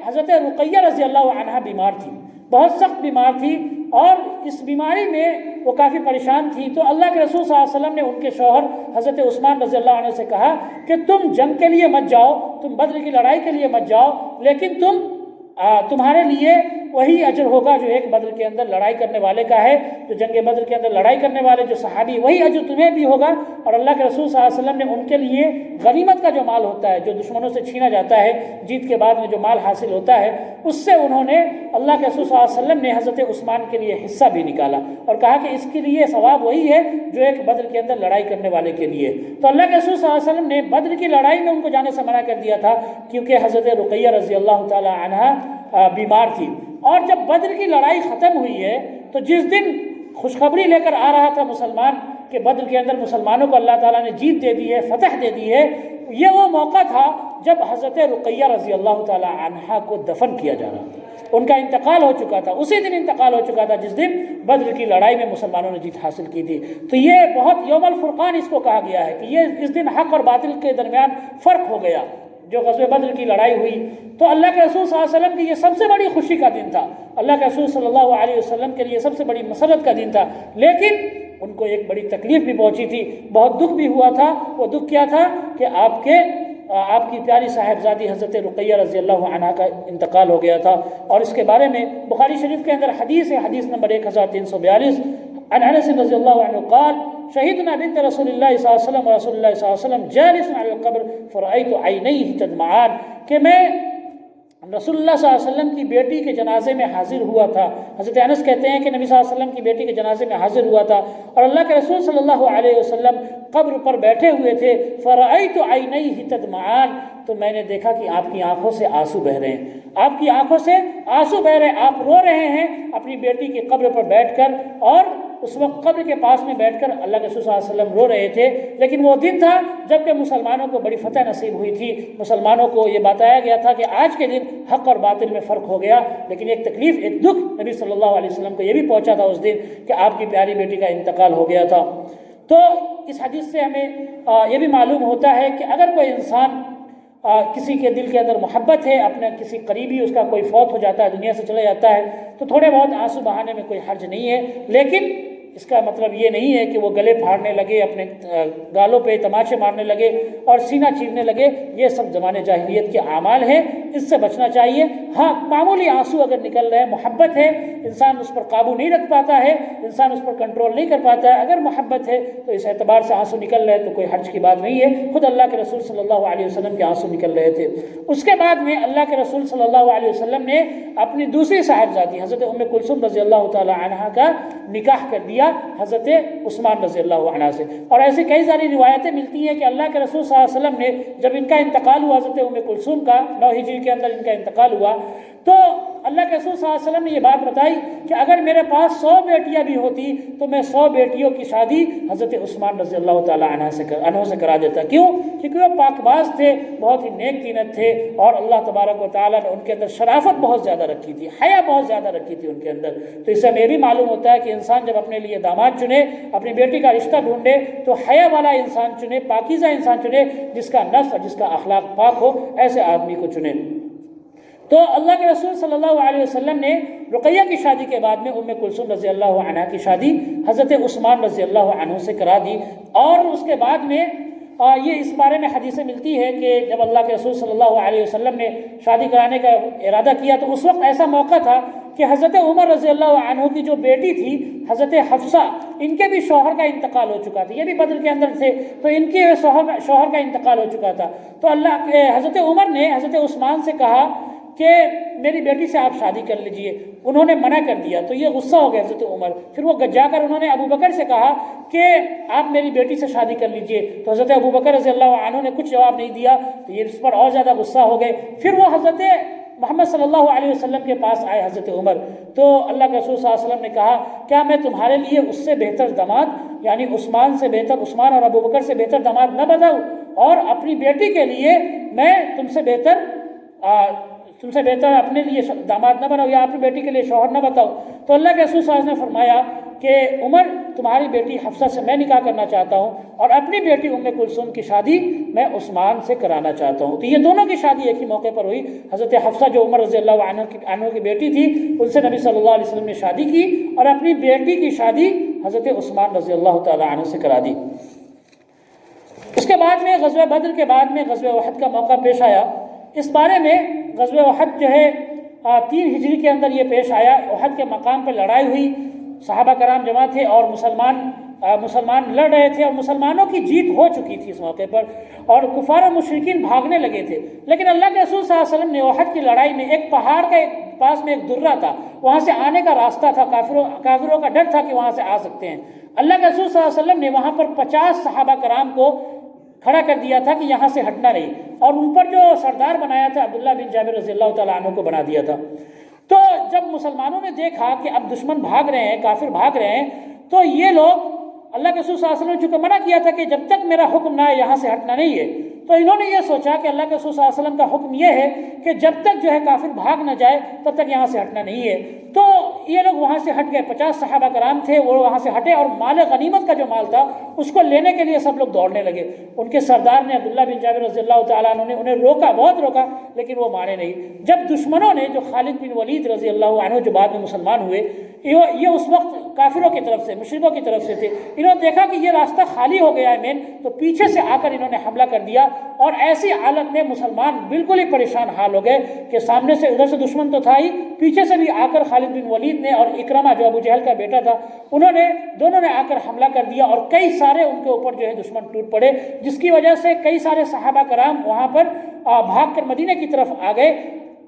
حضرت رقیہ رضی اللہ عنہا بیمار تھی، بہت سخت بیمار تھی، اور اس بیماری میں وہ کافی پریشان تھی، تو اللہ کے رسول صلی اللہ علیہ وسلم نے ان کے شوہر حضرت عثمان رضی اللہ عنہ سے کہا کہ تم جنگ کے لیے مت جاؤ، تم بدر کی لڑائی کے لیے مت جاؤ، لیکن تمہارے لیے وہی اجر ہوگا جو ایک بدر کے اندر لڑائی کرنے والے کا ہے، جو جنگ بدر کے اندر لڑائی کرنے والے جو صحابی، وہی اجر تمہیں بھی ہوگا۔ اور اللہ کے رسول صلی اللہ علیہ وسلم نے ان کے لیے غنیمت کا جو مال ہوتا ہے، جو دشمنوں سے چھینا جاتا ہے، جیت کے بعد میں جو مال حاصل ہوتا ہے، اس سے انہوں نے اللہ کے رسول صلی اللہ علیہ وسلم نے حضرت عثمان کے لیے حصہ بھی نکالا اور کہا کہ اس کے لیے ثواب وہی ہے جو ایک بدر کے اندر لڑائی کرنے والے کے لیے۔ تو اللہ کے رسول صلی اللہ علیہ وسلم نے بدر کی لڑائی میں ان کو جانے سے منع کر دیا تھا، کیونکہ حضرت رقیہ رضی اللہ تعالی عنہا بیمار تھی۔ اور جب بدر کی لڑائی ختم ہوئی ہے تو جس دن خوشخبری لے کر آ رہا تھا مسلمان کہ بدر کے اندر مسلمانوں کو اللہ تعالیٰ نے جیت دے دی ہے، فتح دے دی ہے، یہ وہ موقع تھا جب حضرت رقیہ رضی اللہ تعالی عنہا کو دفن کیا جا رہا تھا، ان کا انتقال ہو چکا تھا، اسی دن انتقال ہو چکا تھا جس دن بدر کی لڑائی میں مسلمانوں نے جیت حاصل کی تھی۔ تو یہ بہت یوم الفرقان اس کو کہا گیا ہے کہ یہ اس دن حق اور باطل کے درمیان فرق ہو گیا، جو غزوہ بدر کی لڑائی ہوئی۔ تو اللہ کے رسول صلی اللہ علیہ وسلم کی یہ سب سے بڑی خوشی کا دن تھا، اللہ کے رسول صلی اللہ علیہ وسلم کے لیے سب سے بڑی مسرت کا دن تھا، لیکن ان کو ایک بڑی تکلیف بھی پہنچی تھی، بہت دکھ بھی ہوا تھا۔ وہ دکھ کیا تھا کہ آپ کی پیاری صاحبزادی حضرت رقیہ رضی اللہ عنہا کا انتقال ہو گیا تھا، اور اس کے بارے میں بخاری شریف کے اندر حدیث ہے، حدیث نمبر 1342، عن انس رضی اللہ عنہ قال شہدنا بنت رسول اللہ صلی اللہ علیہ وسلم ورسول اللہ صلی اللہ علیہ وسلم جالس علی القبر فرأیت عینیہ تدمعان، کہ میں رسول اللہ صلی اللہ علیہ وسلم کی بیٹی کے جنازے میں حاضر ہوا تھا۔ حضرت انس کہتے ہیں کہ نبی صلی اللہ علیہ وسلم کی بیٹی کے جنازے میں حاضر ہوا تھا اور اللہ کے رسول صلی اللہ علیہ وسلم قبر پر بیٹھے ہوئے تھے، فرأیت عینیہ تدمعان، تو میں نے دیکھا کہ آپ کی آنکھوں سے آنسو بہ رہے ہیں، آپ کی آنکھوں سے آنسو بہ رہے ہیں، آپ رو رہے ہیں اپنی بیٹی کی قبر پر بیٹھ کر، اور اس وقت قبر کے پاس میں بیٹھ کر اللہ کے رسول صلی اللہ علیہ وسلم رو رہے تھے۔ لیکن وہ دن تھا جب کہ مسلمانوں کو بڑی فتح نصیب ہوئی تھی، مسلمانوں کو یہ بتایا گیا تھا کہ آج کے دن حق اور باطل میں فرق ہو گیا، لیکن ایک تکلیف، ایک دکھ نبی صلی اللہ علیہ وسلم کو یہ بھی پہنچا تھا اس دن کہ آپ کی پیاری بیٹی کا انتقال ہو گیا تھا۔ تو اس حدیث سے ہمیں یہ بھی معلوم ہوتا ہے کہ اگر کوئی انسان کسی کے دل کے اندر محبت ہے، اپنے کسی قریبی اس کا کوئی فوت ہو جاتا ہے، دنیا سے چلا جاتا ہے، تو تھوڑے بہت آنسو بہانے میں کوئی حرج نہیں ہے، لیکن اس کا مطلب یہ نہیں ہے کہ وہ گلے پھاڑنے لگے، اپنے گالوں پہ تماچے مارنے لگے اور سینہ چیرنے لگے۔ یہ سب زمانے جاہلیت کے اعمال ہیں، اس سے بچنا چاہیے۔ ہاں، معمولی آنسو اگر نکل رہے ہیں، محبت ہے، انسان اس پر قابو نہیں رکھ پاتا ہے، انسان اس پر کنٹرول نہیں کر پاتا ہے، اگر محبت ہے تو اس اعتبار سے آنسو نکل رہے تو کوئی حرج کی بات نہیں ہے۔ خود اللہ کے رسول صلی اللہ علیہ وسلم کے آنسو نکل رہے تھے۔ اس کے بعد میں اللہ کے رسول صلی اللہ علیہ وسلم نے اپنی دوسری صاحبزادی حضرت ام کلثوم رضی اللہ تعالی عنہا کا نکاح کر دیا حضرت عثمان رضی اللہ عنہ سے۔ اور ایسی کئی ساری روایتیں ملتی ہیں کہ اللہ کے رسول صلی اللہ علیہ وسلم نے جب ان کا انتقال ہوا، حضرت ام کلثوم کا 9 ہجری کے اندر ان کا انتقال ہوا، تو اللہ کے رسول صلی اللہ علیہ وسلم نے یہ بات بتائی کہ اگر میرے پاس 100 بیٹیاں بھی ہوتی تو میں 100 بیٹیوں کی شادی حضرت عثمان رضی اللہ تعالی عنہ سے کرا دیتا۔ کیوں؟ کیونکہ وہ پاک باز تھے، بہت ہی نیک تینت تھے، اور اللہ تبارک و تعالیٰ نے ان کے اندر شرافت بہت زیادہ رکھی تھی، حیا بہت زیادہ رکھی تھی ان کے اندر۔ تو اس سے ہمیں یہ بھی معلوم ہوتا ہے کہ انسان جب اپنے لیے داماد چنے، اپنی بیٹی کا رشتہ ڈھونڈے، تو حیا والا انسان چنے، پاکیزہ انسان چنے، جس کا نفس اور جس کا اخلاق پاک ہو، ایسے آدمی کو چنے۔ تو اللہ کے رسول صلی اللہ علیہ وسلم نے رقیہ کی شادی کے بعد میں ام کلثوم رضی اللہ عنہ کی شادی حضرت عثمان رضی اللہ عنہ سے کرا دی۔ اور اس کے بعد میں یہ اس بارے میں حدیثیں ملتی ہے کہ جب اللہ کے رسول صلی اللہ علیہ وسلم نے شادی کرانے کا ارادہ کیا تو اس وقت ایسا موقع تھا کہ حضرت عمر رضی اللہ عنہ کی جو بیٹی تھی حضرت حفصہ، ان کے بھی شوہر کا انتقال ہو چکا تھا، یہ بھی بدر کے اندر تھے، تو ان کے شوہر کا انتقال ہو چکا تھا۔ تو حضرت عمر نے حضرت عثمان سے کہا کہ میری بیٹی سے آپ شادی کر لیجئے، انہوں نے منع کر دیا، تو یہ غصہ ہو گیا حضرت عمر۔ پھر وہ جا کر انہوں نے ابو بکر سے کہا کہ آپ میری بیٹی سے شادی کر لیجئے، تو حضرت ابو بکر رضی اللہ عنہ نے کچھ جواب نہیں دیا، تو یہ اس پر اور زیادہ غصہ ہو گئے۔ پھر وہ حضرت محمد صلی اللہ علیہ وسلم کے پاس آئے حضرت عمر، تو اللہ کے رسول صلی اللہ علیہ وسلم نے کہا کیا میں تمہارے لیے اس سے بہتر داماد، یعنی عثمان سے بہتر، عثمان اور ابو بکر سے بہتر داماد نہ بتاؤں، اور اپنی بیٹی کے لیے میں تم سے بہتر اپنے لیے داماد نہ بناؤ، یا اپنی بیٹی کے لیے شوہر نہ بتاؤ؟ تو اللہ کے رسول صلی اللہ علیہ وسلم نے فرمایا کہ عمر، تمہاری بیٹی حفصہ سے میں نکاح کرنا چاہتا ہوں، اور اپنی بیٹی ام کلثوم کی شادی میں عثمان سے کرانا چاہتا ہوں۔ تو یہ دونوں کی شادی ایک ہی موقع پر ہوئی۔ حضرت حفصہ جو عمر رضی اللہ عنہ کی بیٹی تھی، ان سے نبی صلی اللہ علیہ وسلم نے شادی کی، اور اپنی بیٹی کی شادی حضرت عثمان رضی اللہ تعالی عنہ سے کرا دی۔ اس کے بعد میں غزوہ بدر کے بعد میں غزوہ احد کا موقع پیش آیا۔ اس بارے میں غزوہ احد جو ہے 3 ہجری کے اندر یہ پیش آیا۔ احد کے مقام پر لڑائی ہوئی، صحابہ کرام جمع تھے اور مسلمان لڑ رہے تھے، اور مسلمانوں کی جیت ہو چکی تھی اس موقع پر، اور کفار و مشرکین بھاگنے لگے تھے۔ لیکن اللہ کے رسول صلی اللہ علیہ وسلم نے احد کی لڑائی میں ایک پہاڑ کے پاس میں ایک درہ تھا، وہاں سے آنے کا راستہ تھا، کافروں کا ڈر تھا کہ وہاں سے آ سکتے ہیں۔ اللہ کے رسول صلی اللہ علیہ وسلم نے وہاں پر 50 صحابہ کرام کو کھڑا کر دیا تھا کہ یہاں سے ہٹنا نہیں، اور ان پر جو سردار بنایا تھا عبداللہ بن جابر رضی اللہ تعالیٰ عنہ کو بنا دیا تھا۔ تو جب مسلمانوں نے دیکھا کہ اب دشمن بھاگ رہے ہیں، کافر بھاگ رہے ہیں، تو یہ لوگ، اللہ کے رسول صلی اللہ علیہ وسلم نے چونکہ منع کیا تھا کہ جب تک میرا حکم نہ آئے یہاں سے ہٹنا نہیں ہے، تو انہوں نے یہ سوچا کہ اللہ کے رسول صلی اللہ علیہ وسلم کا حکم یہ ہے کہ جب تک جو ہے کافر بھاگ نہ جائے تب تک یہاں سے ہٹنا نہیں ہے۔ تو یہ لوگ وہاں سے ہٹ گئے، 50 صحابہ کرام تھے، وہ وہاں سے ہٹے، اور مال غنیمت کا جو مال تھا اس کو لینے کے لیے سب لوگ دوڑنے لگے۔ ان کے سردار نے عبداللہ بن جابر رضی اللہ تعالیٰ عنہ نے انہیں روکا، بہت روکا، لیکن وہ مانے نہیں۔ جب دشمنوں نے، جو خالد بن ولید رضی اللہ عنہ جو بعد میں مسلمان ہوئے، یہ اس وقت کافروں کی طرف سے، مشرکوں کی طرف سے تھے، انہوں نے دیکھا کہ یہ راستہ خالی ہو گیا ہے مین، تو پیچھے سے آ کر انہوں نے حملہ کر دیا، اور ایسی حالت میں مسلمان بالکل ہی پریشان حال ہو گئے کہ سامنے سے ادھر سے دشمن تو تھا ہی، پیچھے سے بھی آ کر خالد بن ولید نے اور اکرمہ جو ابو جہل کا بیٹا تھا، دونوں نے آ کر حملہ کر دیا، اور کئی سارے ان کے اوپر جو ہے دشمن ٹوٹ پڑے، جس کی وجہ سے کئی سارے صحابہ کرام وہاں پر بھاگ کر مدینے کی طرف آ گئے،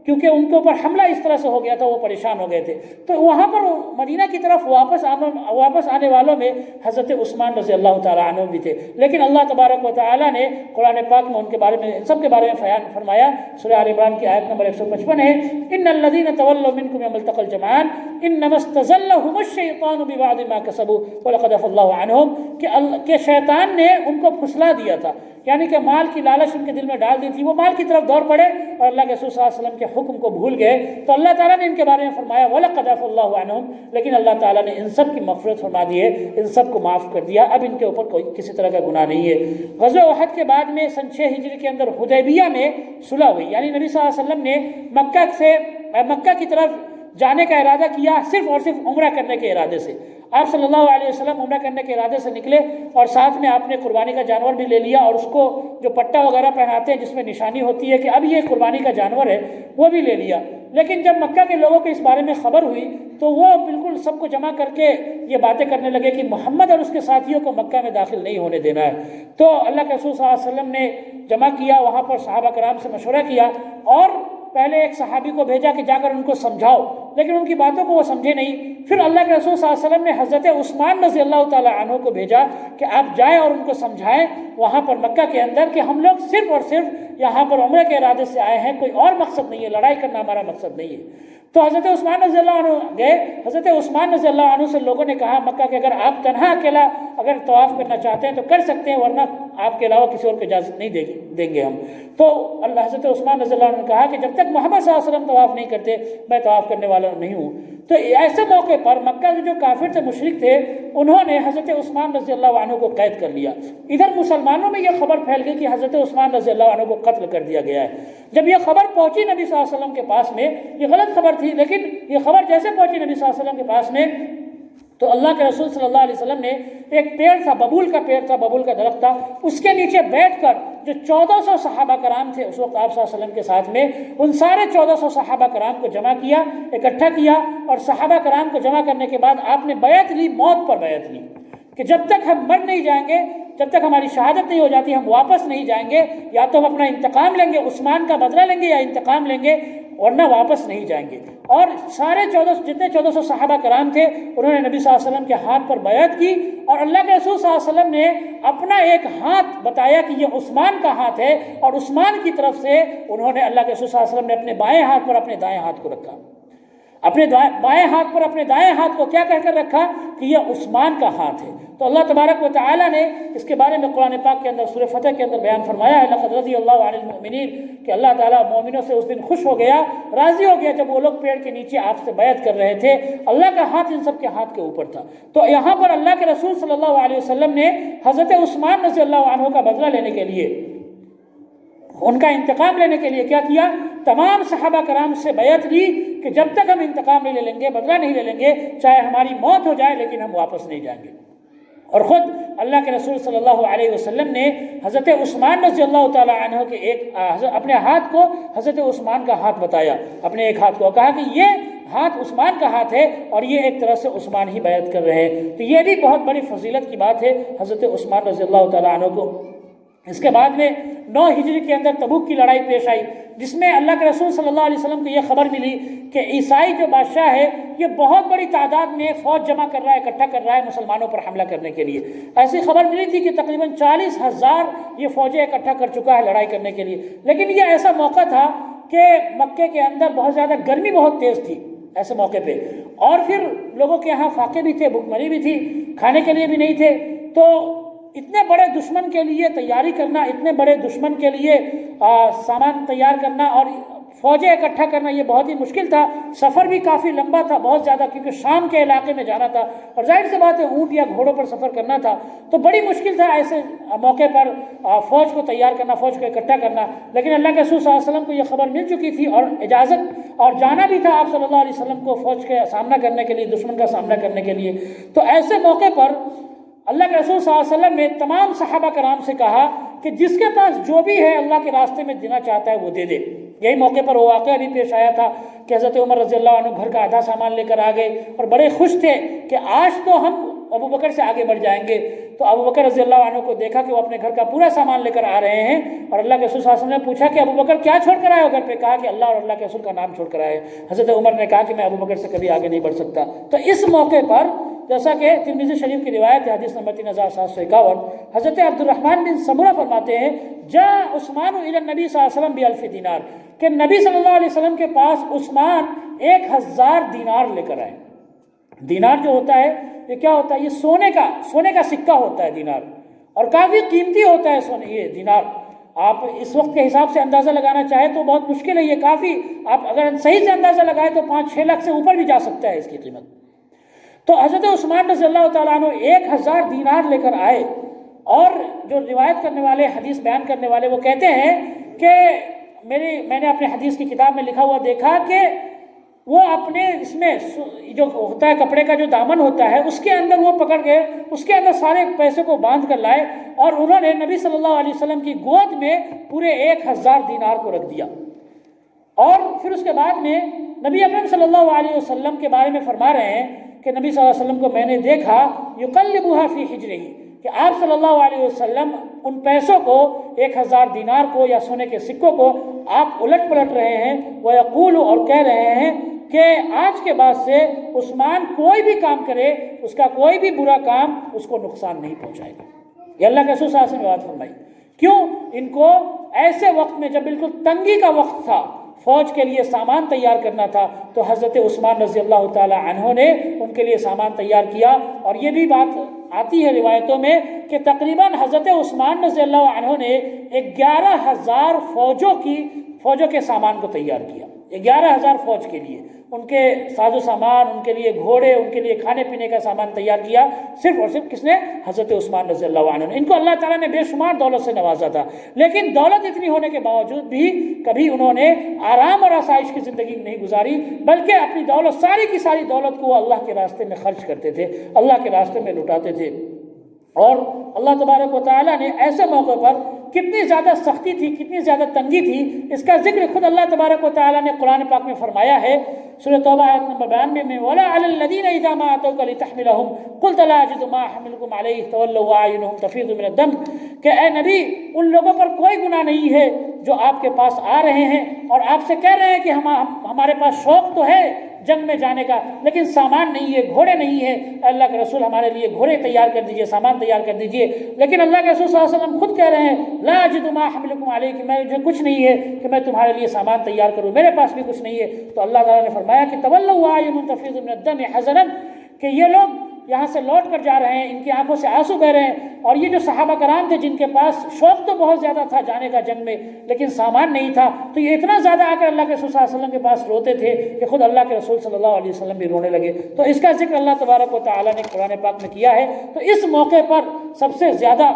کیونکہ ان کے اوپر حملہ اس طرح سے ہو گیا تھا، وہ پریشان ہو گئے تھے۔ تو وہاں پر مدینہ کی طرف واپس آنے والوں میں حضرت عثمان رضی اللہ تعالیٰ عنہ بھی تھے، لیکن اللہ تبارک و تعالیٰ نے قرآن پاک میں ان کے بارے میں، سب کے بارے میں فرمایا۔ سورہ آل عمران کی آیت نمبر 155 ہے، ان الذین تولوا منکم یوم التقى الجمعان انما استزلهم الشیطان ببعض ما کسبوا ولقد عفا اللہ عنہم، کہ شیطان نے ان کو پھسلا دیا تھا، یعنی کہ مال کی لالچ ان کے دل میں ڈال دی تھی، وہ مال کی طرف دوڑ پڑے اور اللہ کے رسول صلی اللہ علیہ وسلم کے حکم کو بھول گئے۔ تو اللہ تعالیٰ نے ان کے بارے میں فرمایا وَلَقَدْ عَفَا اللَّهُ عَنْهُمْ، لیکن اللہ تعالیٰ نے ان سب کی مغفرت فرما دی ہے، ان سب کو معاف کر دیا، اب ان کے اوپر کوئی کسی طرح کا گناہ نہیں ہے۔ غزوہ احد کے بعد میں سن 6 ہجری کے اندر حدیبیہ میں صلح ہوئی، یعنی نبی صلی اللہ علیہ وسلم نے مکہ کی طرف جانے کا ارادہ کیا صرف اور صرف عمرہ کرنے کے ارادے سے۔ آپ صلی اللہ علیہ وسلم عمرہ کرنے کے ارادے سے نکلے اور ساتھ میں آپ نے قربانی کا جانور بھی لے لیا، اور اس کو جو پٹا وغیرہ پہناتے ہیں جس میں نشانی ہوتی ہے کہ اب یہ قربانی کا جانور ہے، وہ بھی لے لیا۔ لیکن جب مکہ کے لوگوں کو اس بارے میں خبر ہوئی تو وہ بالکل سب کو جمع کر کے یہ باتیں کرنے لگے کہ محمد اور اس کے ساتھیوں کو مکہ میں داخل نہیں ہونے دینا ہے۔ تو اللہ کے رسول صلی اللہ علیہ وسلم نے جمع کیا، وہاں پر صحابہ کرام سے مشورہ کیا اور پہلے ایک صحابی کو بھیجا کہ جا کر ان کو سمجھاؤ، لیکن ان کی باتوں کو وہ سمجھے نہیں۔ پھر اللہ کے رسول صلی اللہ علیہ وسلم نے حضرت عثمان رضی اللہ تعالیٰ عنہ کو بھیجا کہ آپ جائیں اور ان کو سمجھائیں وہاں پر مکہ کے اندر کہ ہم لوگ صرف اور صرف یہاں پر عمرے کے ارادے سے آئے ہیں، کوئی اور مقصد نہیں ہے، لڑائی کرنا ہمارا مقصد نہیں ہے۔ تو حضرت عثمان رضی اللہ عنہ گئے۔ حضرت عثمان رضی اللہ عنہ سے لوگوں نے کہا مکہ کہ اگر آپ تنہا اکیلا اگر طواف کرنا چاہتے ہیں تو کر سکتے ہیں، ورنہ آپ کے علاوہ کسی اور کو اجازت نہیں دیں گے ہم۔ تو حضرت عثمان رضی اللہ عنہ نے کہا کہ جب تک محمد صلی اللہ علیہ وسلم طواف نہیں کرتے میں طواف کرنے والا نہیں ہوں۔ تو ایسے موقع پر مکہ کے جو کافر تھے، مشرک تھے، انہوں نے حضرت عثمان رضی اللہ عنہ کو قید کر لیا۔ ادھر مسلمانوں میں یہ خبر پھیل گئی کہ حضرت عثمان رضی اللہ عنہ کو قتل کر دیا گیا ہے۔ جب یہ خبر پہنچی نبی صلی اللہ علیہ وسلم کے پاس میں، یہ غلط خبر تھی، لیکن یہ خبر جیسے پہنچی نبی صلی اللہ علیہ وسلم کے پاس میں تو اللہ کے رسول صلی اللہ علیہ وسلم نے ایک پیڑ تھا، ببول کا پیڑ تھا، ببول کا درخت تھا، اس کے نیچے بیٹھ کر جو 1400 صحابہ کرام تھے اس وقت آپ صلی اللہ علیہ وسلم کے ساتھ میں، ان سارے 1400 صحابہ کرام کو جمع کیا، اکٹھا کیا، اور صحابہ کرام کو جمع کرنے کے بعد آپ نے بیعت لی، موت پر بیعت لی کہ جب تک ہم مر نہیں جائیں گے، جب تک ہماری شہادت نہیں ہو جاتی ہم واپس نہیں جائیں گے، یا تو ہم اپنا انتقام لیں گے، عثمان کا بدلہ لیں گے یا انتقام لیں گے، ورنہ واپس نہیں جائیں گے۔ اور سارے 1400 صحابہ کرام تھے انہوں نے نبی صلی اللہ علیہ وسلم کے ہاتھ پر بیعت کی، اور اللہ کے رسول صلی اللہ علیہ وسلم نے اپنا ایک ہاتھ بتایا کہ یہ عثمان کا ہاتھ ہے، اور عثمان کی طرف سے انہوں نے اللہ کے رسول صلی اللہ علیہ وسلم نے اپنے بائیں ہاتھ پر اپنے دائیں ہاتھ کو رکھا، اپنے بائیں ہاتھ پر اپنے دائیں ہاتھ کو کیا کہہ کر رکھا کہ یہ عثمان کا ہاتھ ہے۔ تو اللہ تبارک و تعالیٰ نے اس کے بارے میں قرآن پاک کے اندر سورہ فتح کے اندر بیان فرمایا ہے لقد رضی اللہ عن المؤمنین، کہ اللہ تعالیٰ مومنوں سے اس دن خوش ہو گیا، راضی ہو گیا جب وہ لوگ پیڑ کے نیچے آپ سے بیعت کر رہے تھے، اللہ کا ہاتھ ان سب کے ہاتھ کے اوپر تھا۔ تو یہاں پر اللہ کے رسول صلی اللہ علیہ وسلم نے حضرت عثمان رضی اللہ عنہ کا بدلہ لینے کے لیے، ان کا انتقام لینے کے لیے کیا کیا؟ تمام صحابہ کرام سے بیعت لی کہ جب تک ہم انتقام نہیں لے لیں گے، بدلہ نہیں لے لیں گے، چاہے ہماری موت ہو جائے لیکن ہم واپس نہیں جائیں گے۔ اور خود اللہ کے رسول صلی اللہ علیہ وسلم نے حضرت عثمان رضی اللہ تعالیٰ عنہ کے اپنے ہاتھ کو حضرت عثمان کا ہاتھ بتایا، اپنے ایک ہاتھ کو کہا کہ یہ ہاتھ عثمان کا ہاتھ ہے، اور یہ ایک طرح سے عثمان ہی بیعت کر رہے ہیں۔ تو یہ بھی بہت بڑی فضیلت کی بات ہے حضرت عثمان رضی اللہ تعالیٰ عنہ کو۔ اس کے بعد میں 9 ہجری کے اندر تبوک کی لڑائی پیش آئی، جس میں اللہ کے رسول صلی اللہ علیہ وسلم کو یہ خبر ملی کہ عیسائی جو بادشاہ ہے یہ بہت بڑی تعداد میں فوج جمع کر رہا ہے، اکٹھا کر رہا ہے مسلمانوں پر حملہ کرنے کے لیے۔ ایسی خبر ملی تھی کہ تقریباً 40,000 یہ فوجیں اکٹھا کر چکا ہے لڑائی کرنے کے لیے۔ لیکن یہ ایسا موقع تھا کہ مکے کے اندر بہت زیادہ گرمی بہت تیز تھی ایسے موقع پہ، اور پھر لوگوں کے یہاں فاقے بھی تھے، بھوک مری بھی تھی، کھانے کے لیے بھی نہیں تھے۔ تو اتنے بڑے دشمن کے لیے تیاری کرنا، اتنے بڑے دشمن کے لیے سامان تیار کرنا اور فوجیں اکٹھا کرنا یہ بہت ہی مشکل تھا۔ سفر بھی کافی لمبا تھا، بہت زیادہ، کیونکہ شام کے علاقے میں جانا تھا اور ظاہر سی بات ہے اونٹ یا گھوڑوں پر سفر کرنا تھا، تو بڑی مشکل تھا ایسے موقع پر فوج کو تیار کرنا، فوج کو اکٹھا کرنا۔ لیکن اللہ کے رسول صلی اللہ علیہ وسلم کو یہ خبر مل چکی تھی اور اجازت اور جانا بھی تھا آپ صلی اللہ علیہ وسلم کو فوج کے سامنا کرنے کے لیے، دشمن کا سامنا کرنے کے لیے۔ تو ایسے موقع پر اللہ کے رسول صلی اللہ علیہ وسلم نے تمام صحابہ کرام سے کہا کہ جس کے پاس جو بھی ہے اللہ کے راستے میں دینا چاہتا ہے وہ دے دے۔ یہی موقع پر وہ واقعہ بھی پیش آیا تھا کہ حضرت عمر رضی اللہ عنہ گھر کا آدھا سامان لے کر آ گئے اور بڑے خوش تھے کہ آج تو ہم ابو بکر سے آگے بڑھ جائیں گے۔ تو ابو بکر رضی اللہ عنہ کو دیکھا کہ وہ اپنے گھر کا پورا سامان لے کر آ رہے ہیں، اور اللہ کے رسول صلی اللہ علیہ وسلم نے پوچھا کہ ابو بکر کیا چھوڑ کر آئے ہو گھر پہ؟ کہا کہ اللہ اور اللہ کے رسول کا نام چھوڑ کر آئے۔ حضرت عمر نے کہا کہ میں ابو بکر سے کبھی آگے نہیں بڑھ سکتا۔ تو اس موقع پر جیسا کہ ترمذی شریف کی روایت ہے، حدیث نمبر 3751، حضرت عبد الرحمن بن سمرہ فرماتے ہیں جاء عثمان الی النبی صلی اللہ علیہ وسلم ب1000 دینار، کہ نبی صلی اللہ علیہ وسلم کے پاس عثمان 1000 دینار لے کر آئے۔ دینار جو ہوتا ہے یہ کیا ہوتا ہے؟ یہ سونے کا سکہ ہوتا ہے دینار، اور کافی قیمتی ہوتا ہے سونے یہ دینار. آپ اس وقت کے حساب سے اندازہ لگانا چاہیں تو بہت مشکل ہے، یہ کافی آپ اگر صحیح سے اندازہ لگائیں تو 5-6 لاکھ سے اوپر بھی جا سکتا ہے اس کی قیمت. تو حضرت عثمان رضی اللہ تعالیٰ عنہ 1000 دینار لے کر آئے، اور جو روایت کرنے والے، حدیث بیان کرنے والے، وہ کہتے ہیں کہ میں نے اپنے حدیث کی کتاب میں لکھا ہوا دیکھا کہ وہ اپنے اس میں جو ہوتا ہے کپڑے کا جو دامن ہوتا ہے اس کے اندر وہ پکڑ کے اس کے اندر سارے پیسے کو باندھ کر لائے، اور انہوں نے نبی صلی اللہ علیہ وسلم کی گود میں پورے 1000 دینار کو رکھ دیا. اور پھر اس کے بعد میں نبی اکرم صلی اللہ علیہ وسلم کے بارے میں فرما رہے ہیں کہ نبی صلی اللہ علیہ وسلم کو میں نے دیکھا یقلبها فی حجرہ، کہ آپ صلی اللہ علیہ وسلم ان پیسوں کو 1000 دینار کو یا سونے کے سکوں کو آپ الٹ پلٹ رہے ہیں، وَيَقُولُ، اور کہہ رہے ہیں کہ آج کے بعد سے عثمان کوئی بھی کام کرے، اس کا کوئی بھی برا کام اس کو نقصان نہیں پہنچائے گا. یہ اللہ کے رسول صلی اللہ علیہ وسلم نے بات فرمائی. کیوں؟ ان کو ایسے وقت میں جب بالکل تنگی کا وقت تھا، فوج کے لیے سامان تیار کرنا تھا، تو حضرت عثمان رضی اللہ تعالی عنہ نے ان کے لیے سامان تیار کیا. اور یہ بھی بات آتی ہے روایتوں میں کہ تقریباً حضرت عثمان رضی اللہ عنہ نے 11,000 فوجوں کے سامان کو تیار کیا. 11,000 فوج کے لیے ان کے ساز و سامان، ان کے لیے گھوڑے، ان کے لیے کھانے پینے کا سامان تیار کیا، صرف اور صرف کس نے؟ حضرت عثمان رضی اللہ عنہ نے. ان کو اللہ تعالیٰ نے بے شمار دولت سے نوازا تھا، لیکن دولت اتنی ہونے کے باوجود بھی کبھی انہوں نے آرام اور آسائش کی زندگی نہیں گزاری، بلکہ اپنی دولت، ساری کی ساری دولت کو وہ اللہ کے راستے میں خرچ کرتے تھے، اللہ کے راستے میں لٹاتے تھے. اور اللہ تبارک و تعالیٰ نے ایسے موقع پر کتنی زیادہ سختی تھی، کتنی زیادہ تنگی تھی، اس کا ذکر خود اللہ تبارک و تعالیٰ نے قرآن پاک میں فرمایا ہے. سورہ توبہ آیت نمبر 92 میں وَلَا عَلَى الَّذِينَ إِذَا مَا أَتَوْكَ لِتَحْمِلَهُمْ قُلْتَ لَا أَجِدُ مَا أَحْمِلُكُمْ عَلَيْهِ تَوَلَّوْا وَأَعْيُنُهُمْ تَفِيضُ مِنَ الدَّمْعِ، کہ اے نبی ان لوگوں پر کوئی گناہ نہیں ہے جو آپ کے پاس آ رہے ہیں اور آپ سے کہہ رہے ہیں کہ ہمارے پاس شوق تو ہے جنگ میں جانے کا، لیکن سامان نہیں ہے، گھوڑے نہیں ہیں. اللہ کے رسول ہمارے لیے گھوڑے تیار کر دیجئے، سامان تیار کر دیجئے. لیکن اللہ کے رسول صلی اللہ علیہ وسلم خود کہہ رہے ہیں لا اجد ما احملکم علیہ، کہ مجھے کچھ نہیں ہے کہ میں تمہارے لیے سامان تیار کروں، میرے پاس بھی کچھ نہیں ہے. تو اللہ تعالیٰ نے فرمایا کہ تولوا واعین تفیض من الدم حزنا، کہ یہ لوگ یہاں سے لوٹ کر جا رہے ہیں، ان کی آنکھوں سے آنسو بہ رہے ہیں. اور یہ جو صحابہ کرام تھے جن کے پاس شوق تو بہت زیادہ تھا جانے کا جنگ میں، لیکن سامان نہیں تھا، تو یہ اتنا زیادہ آ کر اللہ کے رسول صلی اللہ علیہ وسلم کے پاس روتے تھے کہ خود اللہ کے رسول صلی اللہ علیہ وسلم بھی رونے لگے. تو اس کا ذکر اللہ تبارک و تعالیٰ نے قرآن پاک میں کیا ہے. تو اس موقع پر سب سے زیادہ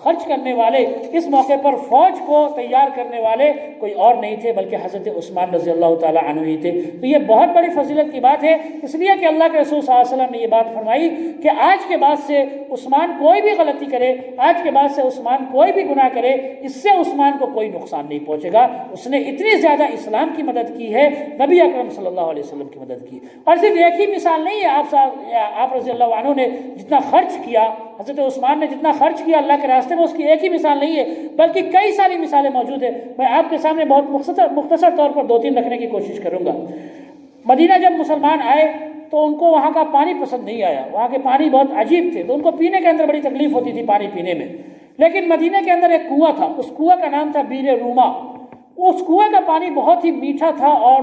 خرچ کرنے والے، اس موقع پر فوج کو تیار کرنے والے کوئی اور نہیں تھے بلکہ حضرت عثمان رضی اللہ تعالیٰ عنہ ہی تھے. تو یہ بہت بڑی فضیلت کی بات ہے، اس لیے کہ اللہ کے رسول صلی اللہ علیہ وسلم نے یہ بات فرمائی کہ آج کے بعد سے عثمان کوئی بھی غلطی کرے، آج کے بعد سے عثمان کوئی بھی گناہ کرے، اس سے عثمان کو کوئی نقصان نہیں پہنچے گا. اس نے اتنی زیادہ اسلام کی مدد کی ہے، نبی اکرم صلی اللہ علیہ وسلم کی مدد کی. اور صرف ایک ہی مثال نہیں ہے، آپ رضی اللہ عنہ نے جتنا خرچ کیا، حضرت عثمان نے جتنا خرچ کیا اللہ کے راستے میں، اس کی ایک ہی مثال نہیں ہے بلکہ کئی ساری مثالیں موجود ہیں. میں آپ کے سامنے بہت مختصر طور پر 2-3 رکھنے کی کوشش کروں گا. مدینہ جب مسلمان آئے تو ان کو وہاں کا پانی پسند نہیں آیا، وہاں کے پانی بہت عجیب تھے، تو ان کو پینے کے اندر بڑی تکلیف ہوتی تھی پانی پینے میں. لیکن مدینہ کے اندر ایک کنواں تھا، اس کنواں کا نام تھا بیر روما. اس کنویں کا پانی بہت ہی میٹھا تھا اور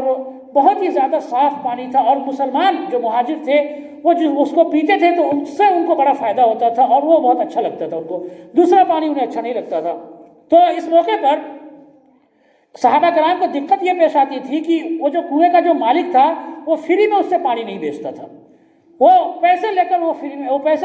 بہت ہی زیادہ صاف پانی تھا، اور مسلمان جو مہاجر تھے وہ جو اس کو پیتے تھے تو اس سے ان کو بڑا فائدہ ہوتا تھا اور وہ بہت اچھا لگتا تھا ان کو، دوسرا پانی انہیں اچھا نہیں لگتا تھا. تو اس موقع پر صحابہ کرام کو دقت یہ پیش آتی تھی کہ وہ جو کنویں کا جو مالک تھا وہ فری میں اس سے پانی نہیں بیچتا تھا، وہ پیسے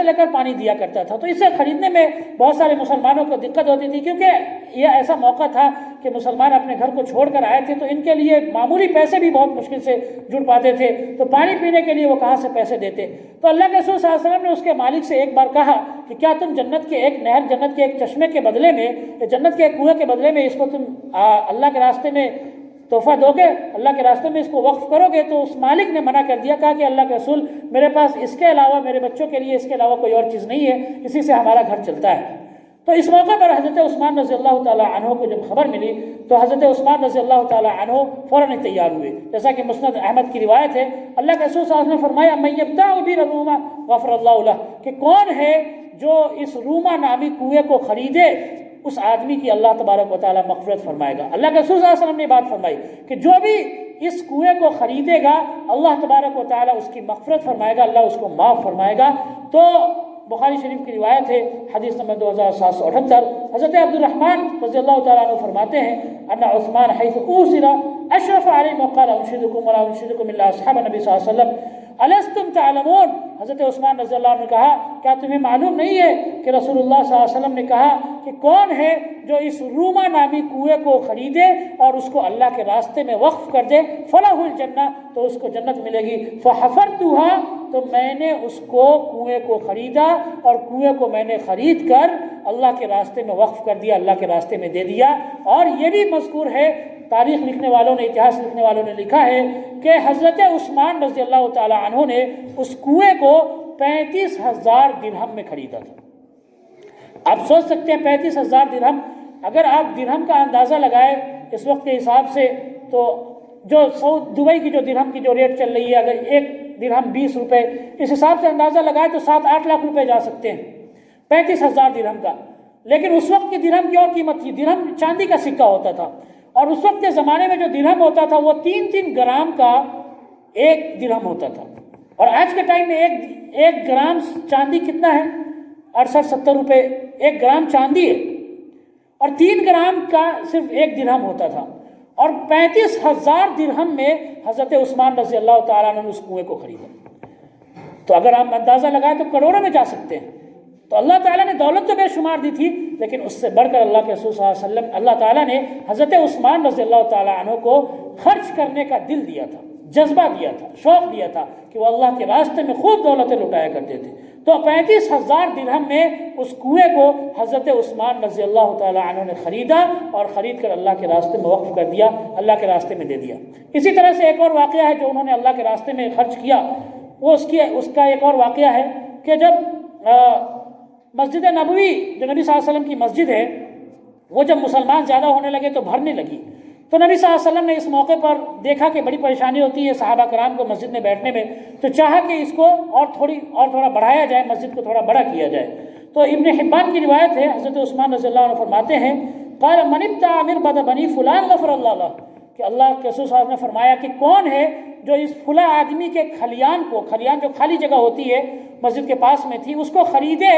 لے کر پانی دیا کرتا تھا. تو اسے خریدنے میں بہت سارے مسلمانوں کو دقت ہوتی تھی، کیونکہ یہ ایسا موقع تھا کہ مسلمان اپنے گھر کو چھوڑ کر آئے تھے، تو ان کے لیے معمولی پیسے بھی بہت مشکل سے جڑ پاتے تھے، تو پانی پینے کے لیے وہ کہاں سے پیسے دیتے. تو اللہ کے رسول صلی اللہ علیہ وسلم نے اس کے مالک سے ایک بار کہا کہ کیا تم جنت کے ایک نہر، جنت کے ایک چشمے کے بدلے میں، جنت کے ایک کنویں کے بدلے میں اس کو تم اللہ کے راستے میں تحفہ دو گے، اللہ کے راستے میں اس کو وقف کرو گے؟ تو اس مالک نے منع کر دیا، کہا کہ اللہ کے رسول میرے پاس اس کے علاوہ، میرے بچوں کے لیے اس کے علاوہ کوئی اور چیز نہیں ہے، اسی سے ہمارا گھر چلتا ہے. تو اس موقع پر حضرت عثمان رضی اللہ تعالیٰ عنہ کو جب خبر ملی تو حضرت عثمان رضی اللہ تعالیٰ عنہ فوراً تیار ہوئے، جیسا کہ مسند احمد کی روایت ہے. اللہ کے رسول صلی اللہ علیہ وسلم نے فرمایا من یبتاع بئر روما غفر اللہ لہ، کہ کون ہے جو اس روما نامی کنویں کو خریدے، اس آدمی کی اللہ تبارک و تعالیٰ مغفرت فرمائے گا. اللہ کے رسول صلی اللہ علیہ وسلم نے بات فرمائی کہ جو بھی اس کنویں کو خریدے گا اللہ تبارک و تعالیٰ اس کی مغفرت فرمائے گا، اللہ اس کو معاف فرمائے گا. تو بخاری شریف کی روایت ہے، حدیث نمبر 2778، حضرت عبد الرحمن رضی اللہ تعالیٰ عنہ فرماتے ہیں ان عثمان حیث اوسر اشرف علیہم وقال انشدکم ولا انشدکم الا اصحاب نبی صلی اللہ علیہ وسلم الستم تعلمون۔ حضرت عثمان رضی اللہ عنہ نے کہا کیا تمہیں معلوم نہیں ہے کہ رسول اللہ صلی اللہ علیہ وسلم نے کہا کہ کون ہے جو اس روما نامی کنویں کو خریدے اور اس کو اللہ کے راستے میں وقف کر دے فلہ الجنہ، تو اس کو جنت ملے گی۔ فحفرتها، تو میں نے اس کو کنویں کو خریدا اور کنویں کو میں نے خرید کر اللہ کے راستے میں وقف کر دیا، اللہ کے راستے میں دے دیا۔ اور یہ بھی مذکور ہے، تاریخ لکھنے والوں نے، اتہاس لکھنے والوں نے لکھا ہے کہ حضرت عثمان رضی اللہ تعالی عنہ نے اس کنویں کو 35,000 درہم میں خریدا تھا۔ آپ سوچ سکتے ہیں 35,000 درہم، اگر آپ درہم کا اندازہ لگائے اس وقت کے حساب سے، تو جو دبئی کی جو درہم کی جو ریٹ چل رہی ہے، اگر ایک درہم 20 روپے، اس حساب سے اندازہ لگائے تو 7-8 لاکھ روپے جا سکتے ہیں 35,000 درہم کا۔ لیکن اس وقت کی درہم کی اور قیمت تھی، درہم چاندی کا سکہ ہوتا تھا، اور اس وقت کے زمانے میں جو درہم ہوتا تھا وہ 3-3 گرام کا ایک درہم ہوتا تھا، اور آج کے ٹائم میں ایک گرام چاندی کتنا ہے؟ 68-70 روپے ایک گرام چاندی ہے، اور 3 گرام کا صرف ایک درہم ہوتا تھا، اور 35,000 درہم میں حضرت عثمان رضی اللہ تعالیٰ عنہ نے اس کنویں کو خریدا۔ تو اگر ہم اندازہ لگائیں تو کروڑوں میں جا سکتے ہیں۔ تو اللہ تعالیٰ نے دولت تو بے شمار دی تھی، لیکن اس سے بڑھ کر اللہ کے رسول صلی اللہ علیہ وسلم، اللہ تعالیٰ نے حضرت عثمان رضی اللہ تعالیٰ عنہ کو خرچ کرنے کا دل دیا تھا، جذبہ دیا تھا، شوق دیا تھا کہ وہ اللہ کے راستے میں خوب دولتیں لٹایا کرتے تھے۔ تو 35,000 درہم میں اس کنویں کو حضرت عثمان رضی اللہ تعالیٰ عنہ نے خریدا اور خرید کر اللہ کے راستے میں وقف کر دیا، اللہ کے راستے میں دے دیا۔ اسی طرح سے ایک اور واقعہ ہے جو انہوں نے اللہ کے راستے میں خرچ کیا، وہ اس کا ایک اور واقعہ ہے کہ جب مسجد نبوی جو نبی صلی اللہ علیہ وسلم کی مسجد ہے، وہ جب مسلمان زیادہ ہونے لگے تو بھرنے لگی، تو نبی صلی اللہ علیہ وسلم نے اس موقع پر دیکھا کہ بڑی پریشانی ہوتی ہے صحابہ کرام کو مسجد میں بیٹھنے میں، تو چاہا کہ اس کو اور تھوڑا بڑھایا جائے، مسجد کو تھوڑا بڑا کیا جائے۔ تو ابن حبان کی روایت ہے، حضرت عثمان رضی اللہ عنہ فرماتے ہیں قال من ابتاع مربد بنی فلان غفر اللہ لہ، کہ اللہ کے رسول صلی اللہ علیہ وسلم نے فرمایا کہ کون ہے جو اس فلاں آدمی کے کھلیان جو خالی جگہ ہوتی ہے مسجد کے پاس میں تھی، اس کو خریدے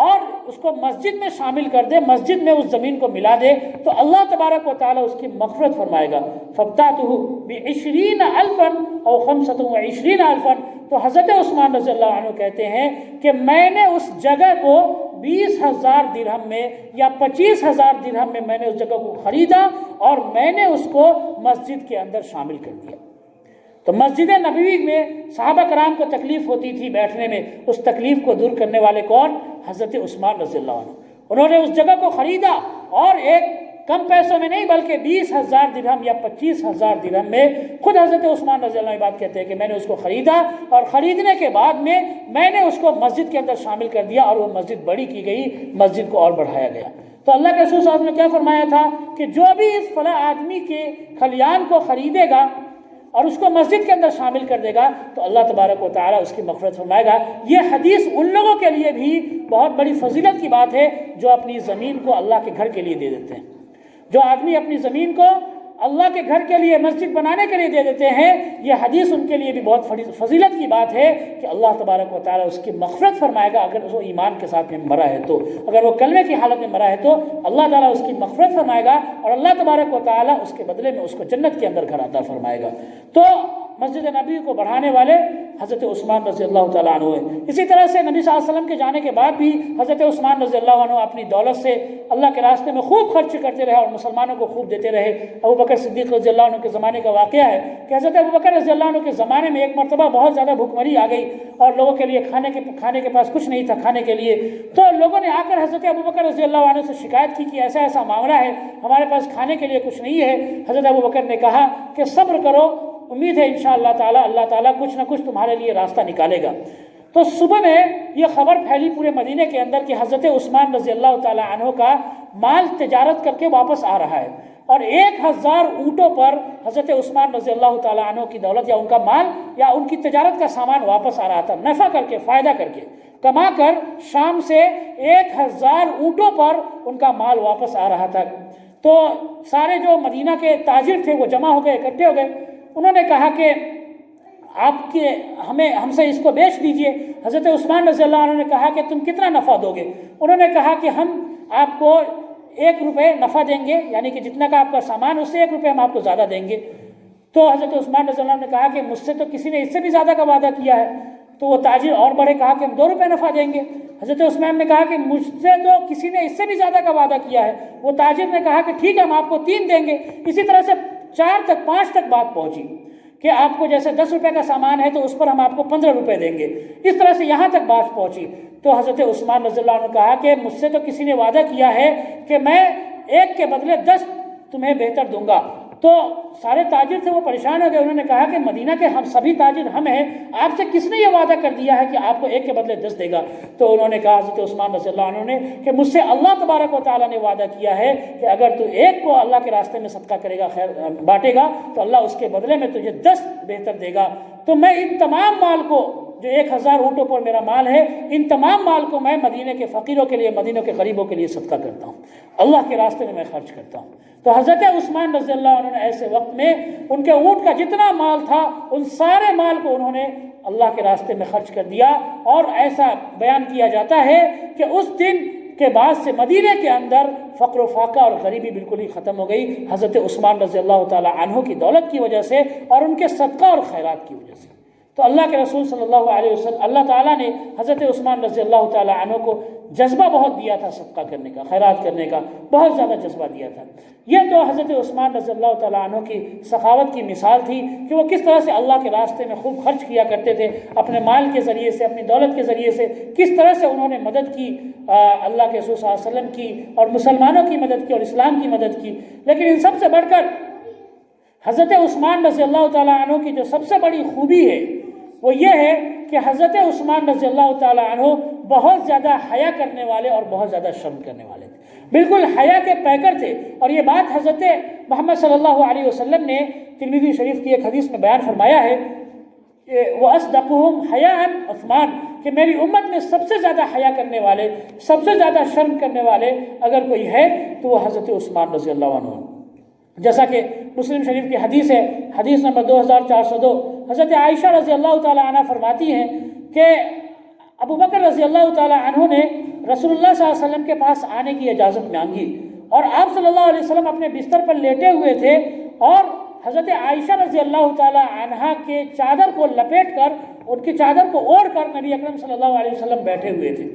اور اس کو مسجد میں شامل کر دے، مسجد میں اس زمین کو ملا دے، تو اللہ تبارک و تعالیٰ اس کی مغفرت فرمائے گا۔ فابتعته ب20,000 او 25,000، تو حضرت عثمان رضی اللہ عنہ کہتے ہیں کہ میں نے اس جگہ کو 20,000 درہم میں یا 25,000 درہم میں میں نے اس جگہ کو خریدا اور میں نے اس کو مسجد کے اندر شامل کر دیا۔ تو مسجد نبوی میں صحابہ کرام کو تکلیف ہوتی تھی بیٹھنے میں، اس تکلیف کو دور کرنے والے کون؟ حضرت عثمان رضی اللہ عنہ۔ انہوں نے اس جگہ کو خریدا اور ایک کم پیسوں میں نہیں بلکہ 20,000 درہم یا 25,000 درہم میں، خود حضرت عثمان رضی اللہ عنہ بات کہتے ہیں کہ میں نے اس کو خریدا اور خریدنے کے بعد میں نے اس کو مسجد کے اندر شامل کر دیا اور وہ مسجد بڑی کی گئی، مسجد کو اور بڑھایا گیا۔ تو اللہ کے رسول صلی اللہ علیہ وسلم نے کیا فرمایا تھا کہ جو بھی اس فلاں آدمی کے کھلیان کو خریدے گا اور اس کو مسجد کے اندر شامل کر دے گا تو اللہ تبارک و تعالیٰ اس کی مغفرت فرمائے گا۔ یہ حدیث ان لوگوں کے لیے بھی بہت بڑی فضیلت کی بات ہے جو اپنی زمین کو اللہ کے گھر کے لیے دے دیتے ہیں۔ جو آدمی اپنی زمین کو اللہ کے گھر کے لیے مسجد بنانے کے لیے دے دیتے ہیں، یہ حدیث ان کے لیے بھی بہت فضیلت کی بات ہے کہ اللہ تبارک و تعالیٰ اس کی مغفرت فرمائے گا اگر وہ ایمان کے ساتھ میں مرا ہے تو، اگر وہ کلمے کی حالت میں مرا ہے تو اللہ تعالیٰ اس کی مغفرت فرمائے گا اور اللہ تبارک و تعالیٰ اس کے بدلے میں اس کو جنت کے اندر گھر عطا فرمائے گا۔ تو مسجد نبی کو بڑھانے والے حضرت عثمان رضی اللہ تعالیٰ عنہ ہے۔ اسی طرح سے نبی صلی اللہ علیہ وسلم کے جانے کے بعد بھی حضرت عثمان رضی اللہ عنہ اپنی دولت سے اللہ کے راستے میں خوب خرچ کرتے رہے اور مسلمانوں کو خوب دیتے رہے۔ ابو بکر صدیق رضی اللہ عنہ کے زمانے کا واقعہ ہے کہ حضرت ابو بکر رضی اللہ عنہ کے زمانے میں ایک مرتبہ بہت زیادہ بھوکمری آ گئی اور لوگوں کے لیے کھانے کے پاس کچھ نہیں تھا کھانے کے لیے، تو لوگوں نے آ کر حضرت ابو بکر رضی اللہ عنہ سے شکایت کی کہ ایسا ایسا معاملہ ہے، ہمارے پاس کھانے کے لیے کچھ نہیں ہے۔ حضرت ابو بکر نے کہا کہ صبر کرو، امید ہے انشاءاللہ تعالیٰ اللہ تعالیٰ کچھ نہ کچھ تمہارے لیے راستہ نکالے گا۔ تو صبح میں یہ خبر پھیلی پورے مدینے کے اندر کہ حضرت عثمان رضی اللہ تعالیٰ عنہ کا مال تجارت کر کے واپس آ رہا ہے، اور 1,000 اونٹوں پر حضرت عثمان رضی اللہ تعالیٰ عنہ کی دولت یا ان کا مال یا ان کی تجارت کا سامان واپس آ رہا تھا، نفع کر کے، فائدہ کر کے، کما کر شام سے 1,000 اونٹوں پر ان کا مال واپس آ رہا تھا۔ تو سارے جو مدینہ کے تاجر تھے وہ جمع ہو گئے، اکٹھے ہو گئے، انہوں نے کہا کہ آپ کے ہم سے اس کو بیچ دیجئے۔ حضرت عثمان رضی اللہ عنہ نے کہا کہ تم کتنا نفع دو گے؟ انہوں نے کہا کہ ہم آپ کو 1 روپے نفع دیں گے، یعنی کہ جتنا کا آپ کا سامان اس سے 1 روپے ہم آپ کو زیادہ دیں گے۔ تو حضرت عثمان رضی اللہ عنہ نے کہا کہ مجھ سے تو کسی نے اس سے بھی زیادہ کا وعدہ کیا ہے۔ تو وہ تاجر اور بڑھے، کہا کہ ہم 2 روپے نفع دیں گے۔ حضرت عثمان نے کہا کہ مجھ سے تو کسی نے اس سے بھی زیادہ کا وعدہ کیا ہے۔ وہ تاجر نے کہا کہ ٹھیک ہے ہم آپ کو 3 دیں گے۔ اسی طرح سے 4 تک 5 تک بات پہنچی کہ آپ کو جیسے 10 روپے کا سامان ہے تو اس پر ہم آپ کو 15 روپے دیں گے۔ اس طرح سے یہاں تک بات پہنچی تو حضرت عثمان رضی اللہ عنہ نے کہا کہ مجھ سے تو کسی نے وعدہ کیا ہے کہ میں 1 کے بدلے 10 تمہیں بہتر دوں گا۔ تو سارے تاجر تھے وہ پریشان ہو گئے، انہوں نے کہا کہ مدینہ کے ہم سبھی تاجر ہم ہیں، آپ سے کس نے یہ وعدہ کر دیا ہے کہ آپ کو 1 کے بدلے 10 دے گا؟ تو انہوں نے کہا حضرت عثمان رضی اللہ عنہ نے کہ مجھ سے اللہ تبارک و تعالیٰ نے وعدہ کیا ہے کہ اگر تو 1 کو اللہ کے راستے میں صدقہ کرے گا، خیر بانٹے گا، تو اللہ اس کے بدلے میں تجھے 10 بہتر دے گا۔ تو میں ان تمام مال کو، جو 1000 اونٹوں پر میرا مال ہے، ان تمام مال کو میں مدینے کے فقیروں کے لیے، مدینہ کے غریبوں کے لیے صدقہ کرتا ہوں، اللہ کے راستے میں خرچ کرتا ہوں۔ تو حضرت عثمان رضی اللہ عنہ نے ایسے وقت میں ان کے اونٹ کا جتنا مال تھا ان سارے مال کو انہوں نے اللہ کے راستے میں خرچ کر دیا۔ اور ایسا بیان کیا جاتا ہے کہ اس دن کے بعد سے مدینے کے اندر فقر و فاقہ اور غریبی بالکل ہی ختم ہو گئی، حضرت عثمان رضی اللہ تعالی عنہ کی دولت کی وجہ سے اور ان کے صدقہ اور خیرات کی وجہ سے۔ تو اللہ کے رسول صلی اللہ علیہ وسلم، اللہ تعالیٰ نے حضرت عثمان رضی اللہ تعالی عنہ کو جذبہ بہت دیا تھا، صدقہ کرنے کا، خیرات کرنے کا بہت زیادہ جذبہ دیا تھا۔ یہ تو حضرت عثمان رضی اللہ تعالی عنہ کی سخاوت کی مثال تھی کہ وہ کس طرح سے اللہ کے راستے میں خوب خرچ کیا کرتے تھے، اپنے مال کے ذریعے سے، اپنی دولت کے ذریعے سے، کس طرح سے انہوں نے مدد کی، اللہ کے رسول صلی اللہ علیہ وسلم کی اور مسلمانوں کی مدد کی اور اسلام کی مدد کی۔ لیکن ان سب سے بڑھ کر حضرت عثمان رضی اللہ تعالی عنہ کی جو سب سے بڑی خوبی ہے وہ یہ ہے کہ حضرت عثمان رضی اللہ تعالی عنہ بہت زیادہ حیا کرنے والے اور بہت زیادہ شرم کرنے والے تھے، بالکل حیا کے پیکر تھے۔ اور یہ بات حضرت محمد صلی اللہ علیہ وسلم نے ترمذی شریف کی ایک حدیث میں بیان فرمایا ہے، وَأَصْدَقُهُمْ حَيَاءً عثمان، کہ میری امت میں سب سے زیادہ حیا کرنے والے، سب سے زیادہ شرم کرنے والے اگر کوئی ہے تو وہ حضرت عثمان رضی اللہ عنہ۔ جیسا کہ مسلم شریف کی حدیث ہے، حدیث نمبر 2402، حضرت عائشہ رضی اللہ تعالی عنہ فرماتی ہیں کہ ابو بکر رضی اللہ تعالی عنہ نے رسول اللہ صلی اللہ علیہ وسلم کے پاس آنے کی اجازت مانگی، اور آپ صلی اللہ علیہ وسلم اپنے بستر پر لیٹے ہوئے تھے اور حضرت عائشہ رضی اللہ تعالی عنہ کے چادر کو لپیٹ کر، ان کی چادر کو اوڑھ کر نبی اکرم صلی اللہ علیہ وسلم بیٹھے ہوئے تھے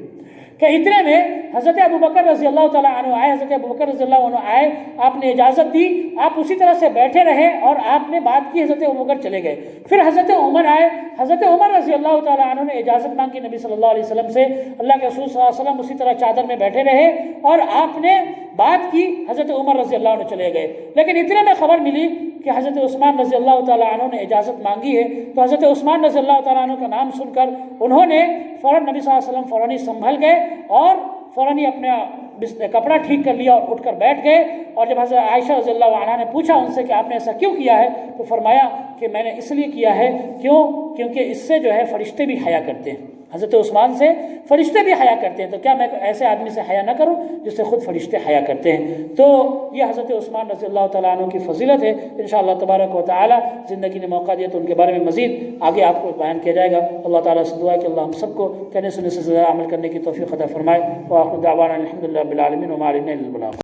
کہ اتنے میں حضرت ابو بکر رضی اللہ تعالیٰ عنہ آئے۔ حضرت ابو بکر رضی اللہ عنہ آئے، آپ نے اجازت دی، آپ اسی طرح سے بیٹھے رہے اور آپ نے بات کی، حضرت ابو بکر چلے گئے۔ پھر حضرت عمر آئے، حضرت عمر رضی اللہ تعالیٰ عنہ نے اجازت مانگی نبی صلی اللہ علیہ وسلم سے، اللہ کے رسول صلی اللہ علیہ وسلم اسی طرح چادر میں بیٹھے رہے اور آپ نے بات کی، حضرت عمر رضی اللہ عنہ چلے گئے۔ لیکن اتنے میں خبر ملی کہ حضرت عثمان رضی اللہ تعالیٰ عنہ نے اجازت مانگی ہے، تو حضرت عثمان رضی اللہ تعالیٰ عنہ کا نام سن کر انہوں نے فوراً، نبی صلی اللہ علیہ وسلم فوراً سنبھل گئے اور فوراً ہی اپنا کپڑا ٹھیک کر لیا اور اٹھ کر بیٹھ گئے۔ اور جب حضرت عائشہ رضی اللہ عنہا نے پوچھا ان سے کہ آپ نے ایسا کیوں کیا ہے، تو فرمایا کہ میں نے اس لیے کیا ہے کیونکہ اس سے جو ہے فرشتے بھی حیا کرتے ہیں، حضرت عثمان سے فرشتے بھی حیا کرتے ہیں، تو کیا میں ایسے آدمی سے حیا نہ کروں جس سے خود فرشتے حیا کرتے ہیں۔ تو یہ حضرت عثمان رضی اللہ تعالیٰ عنہ کی فضیلت ہے۔ انشاءاللہ تبارک و تعالی زندگی نے موقع دیا تو ان کے بارے میں مزید آگے آپ کو بیان کیا جائے گا۔ اللہ تعالیٰ سے دعا ہے کہ اللہ ہم سب کو کہنے سننے سے زیادہ عمل کرنے کی توفیق عطا فرمائے۔ وآخر دعوانا الحمدللہ رب العالمین وما علینا الا البلاغ۔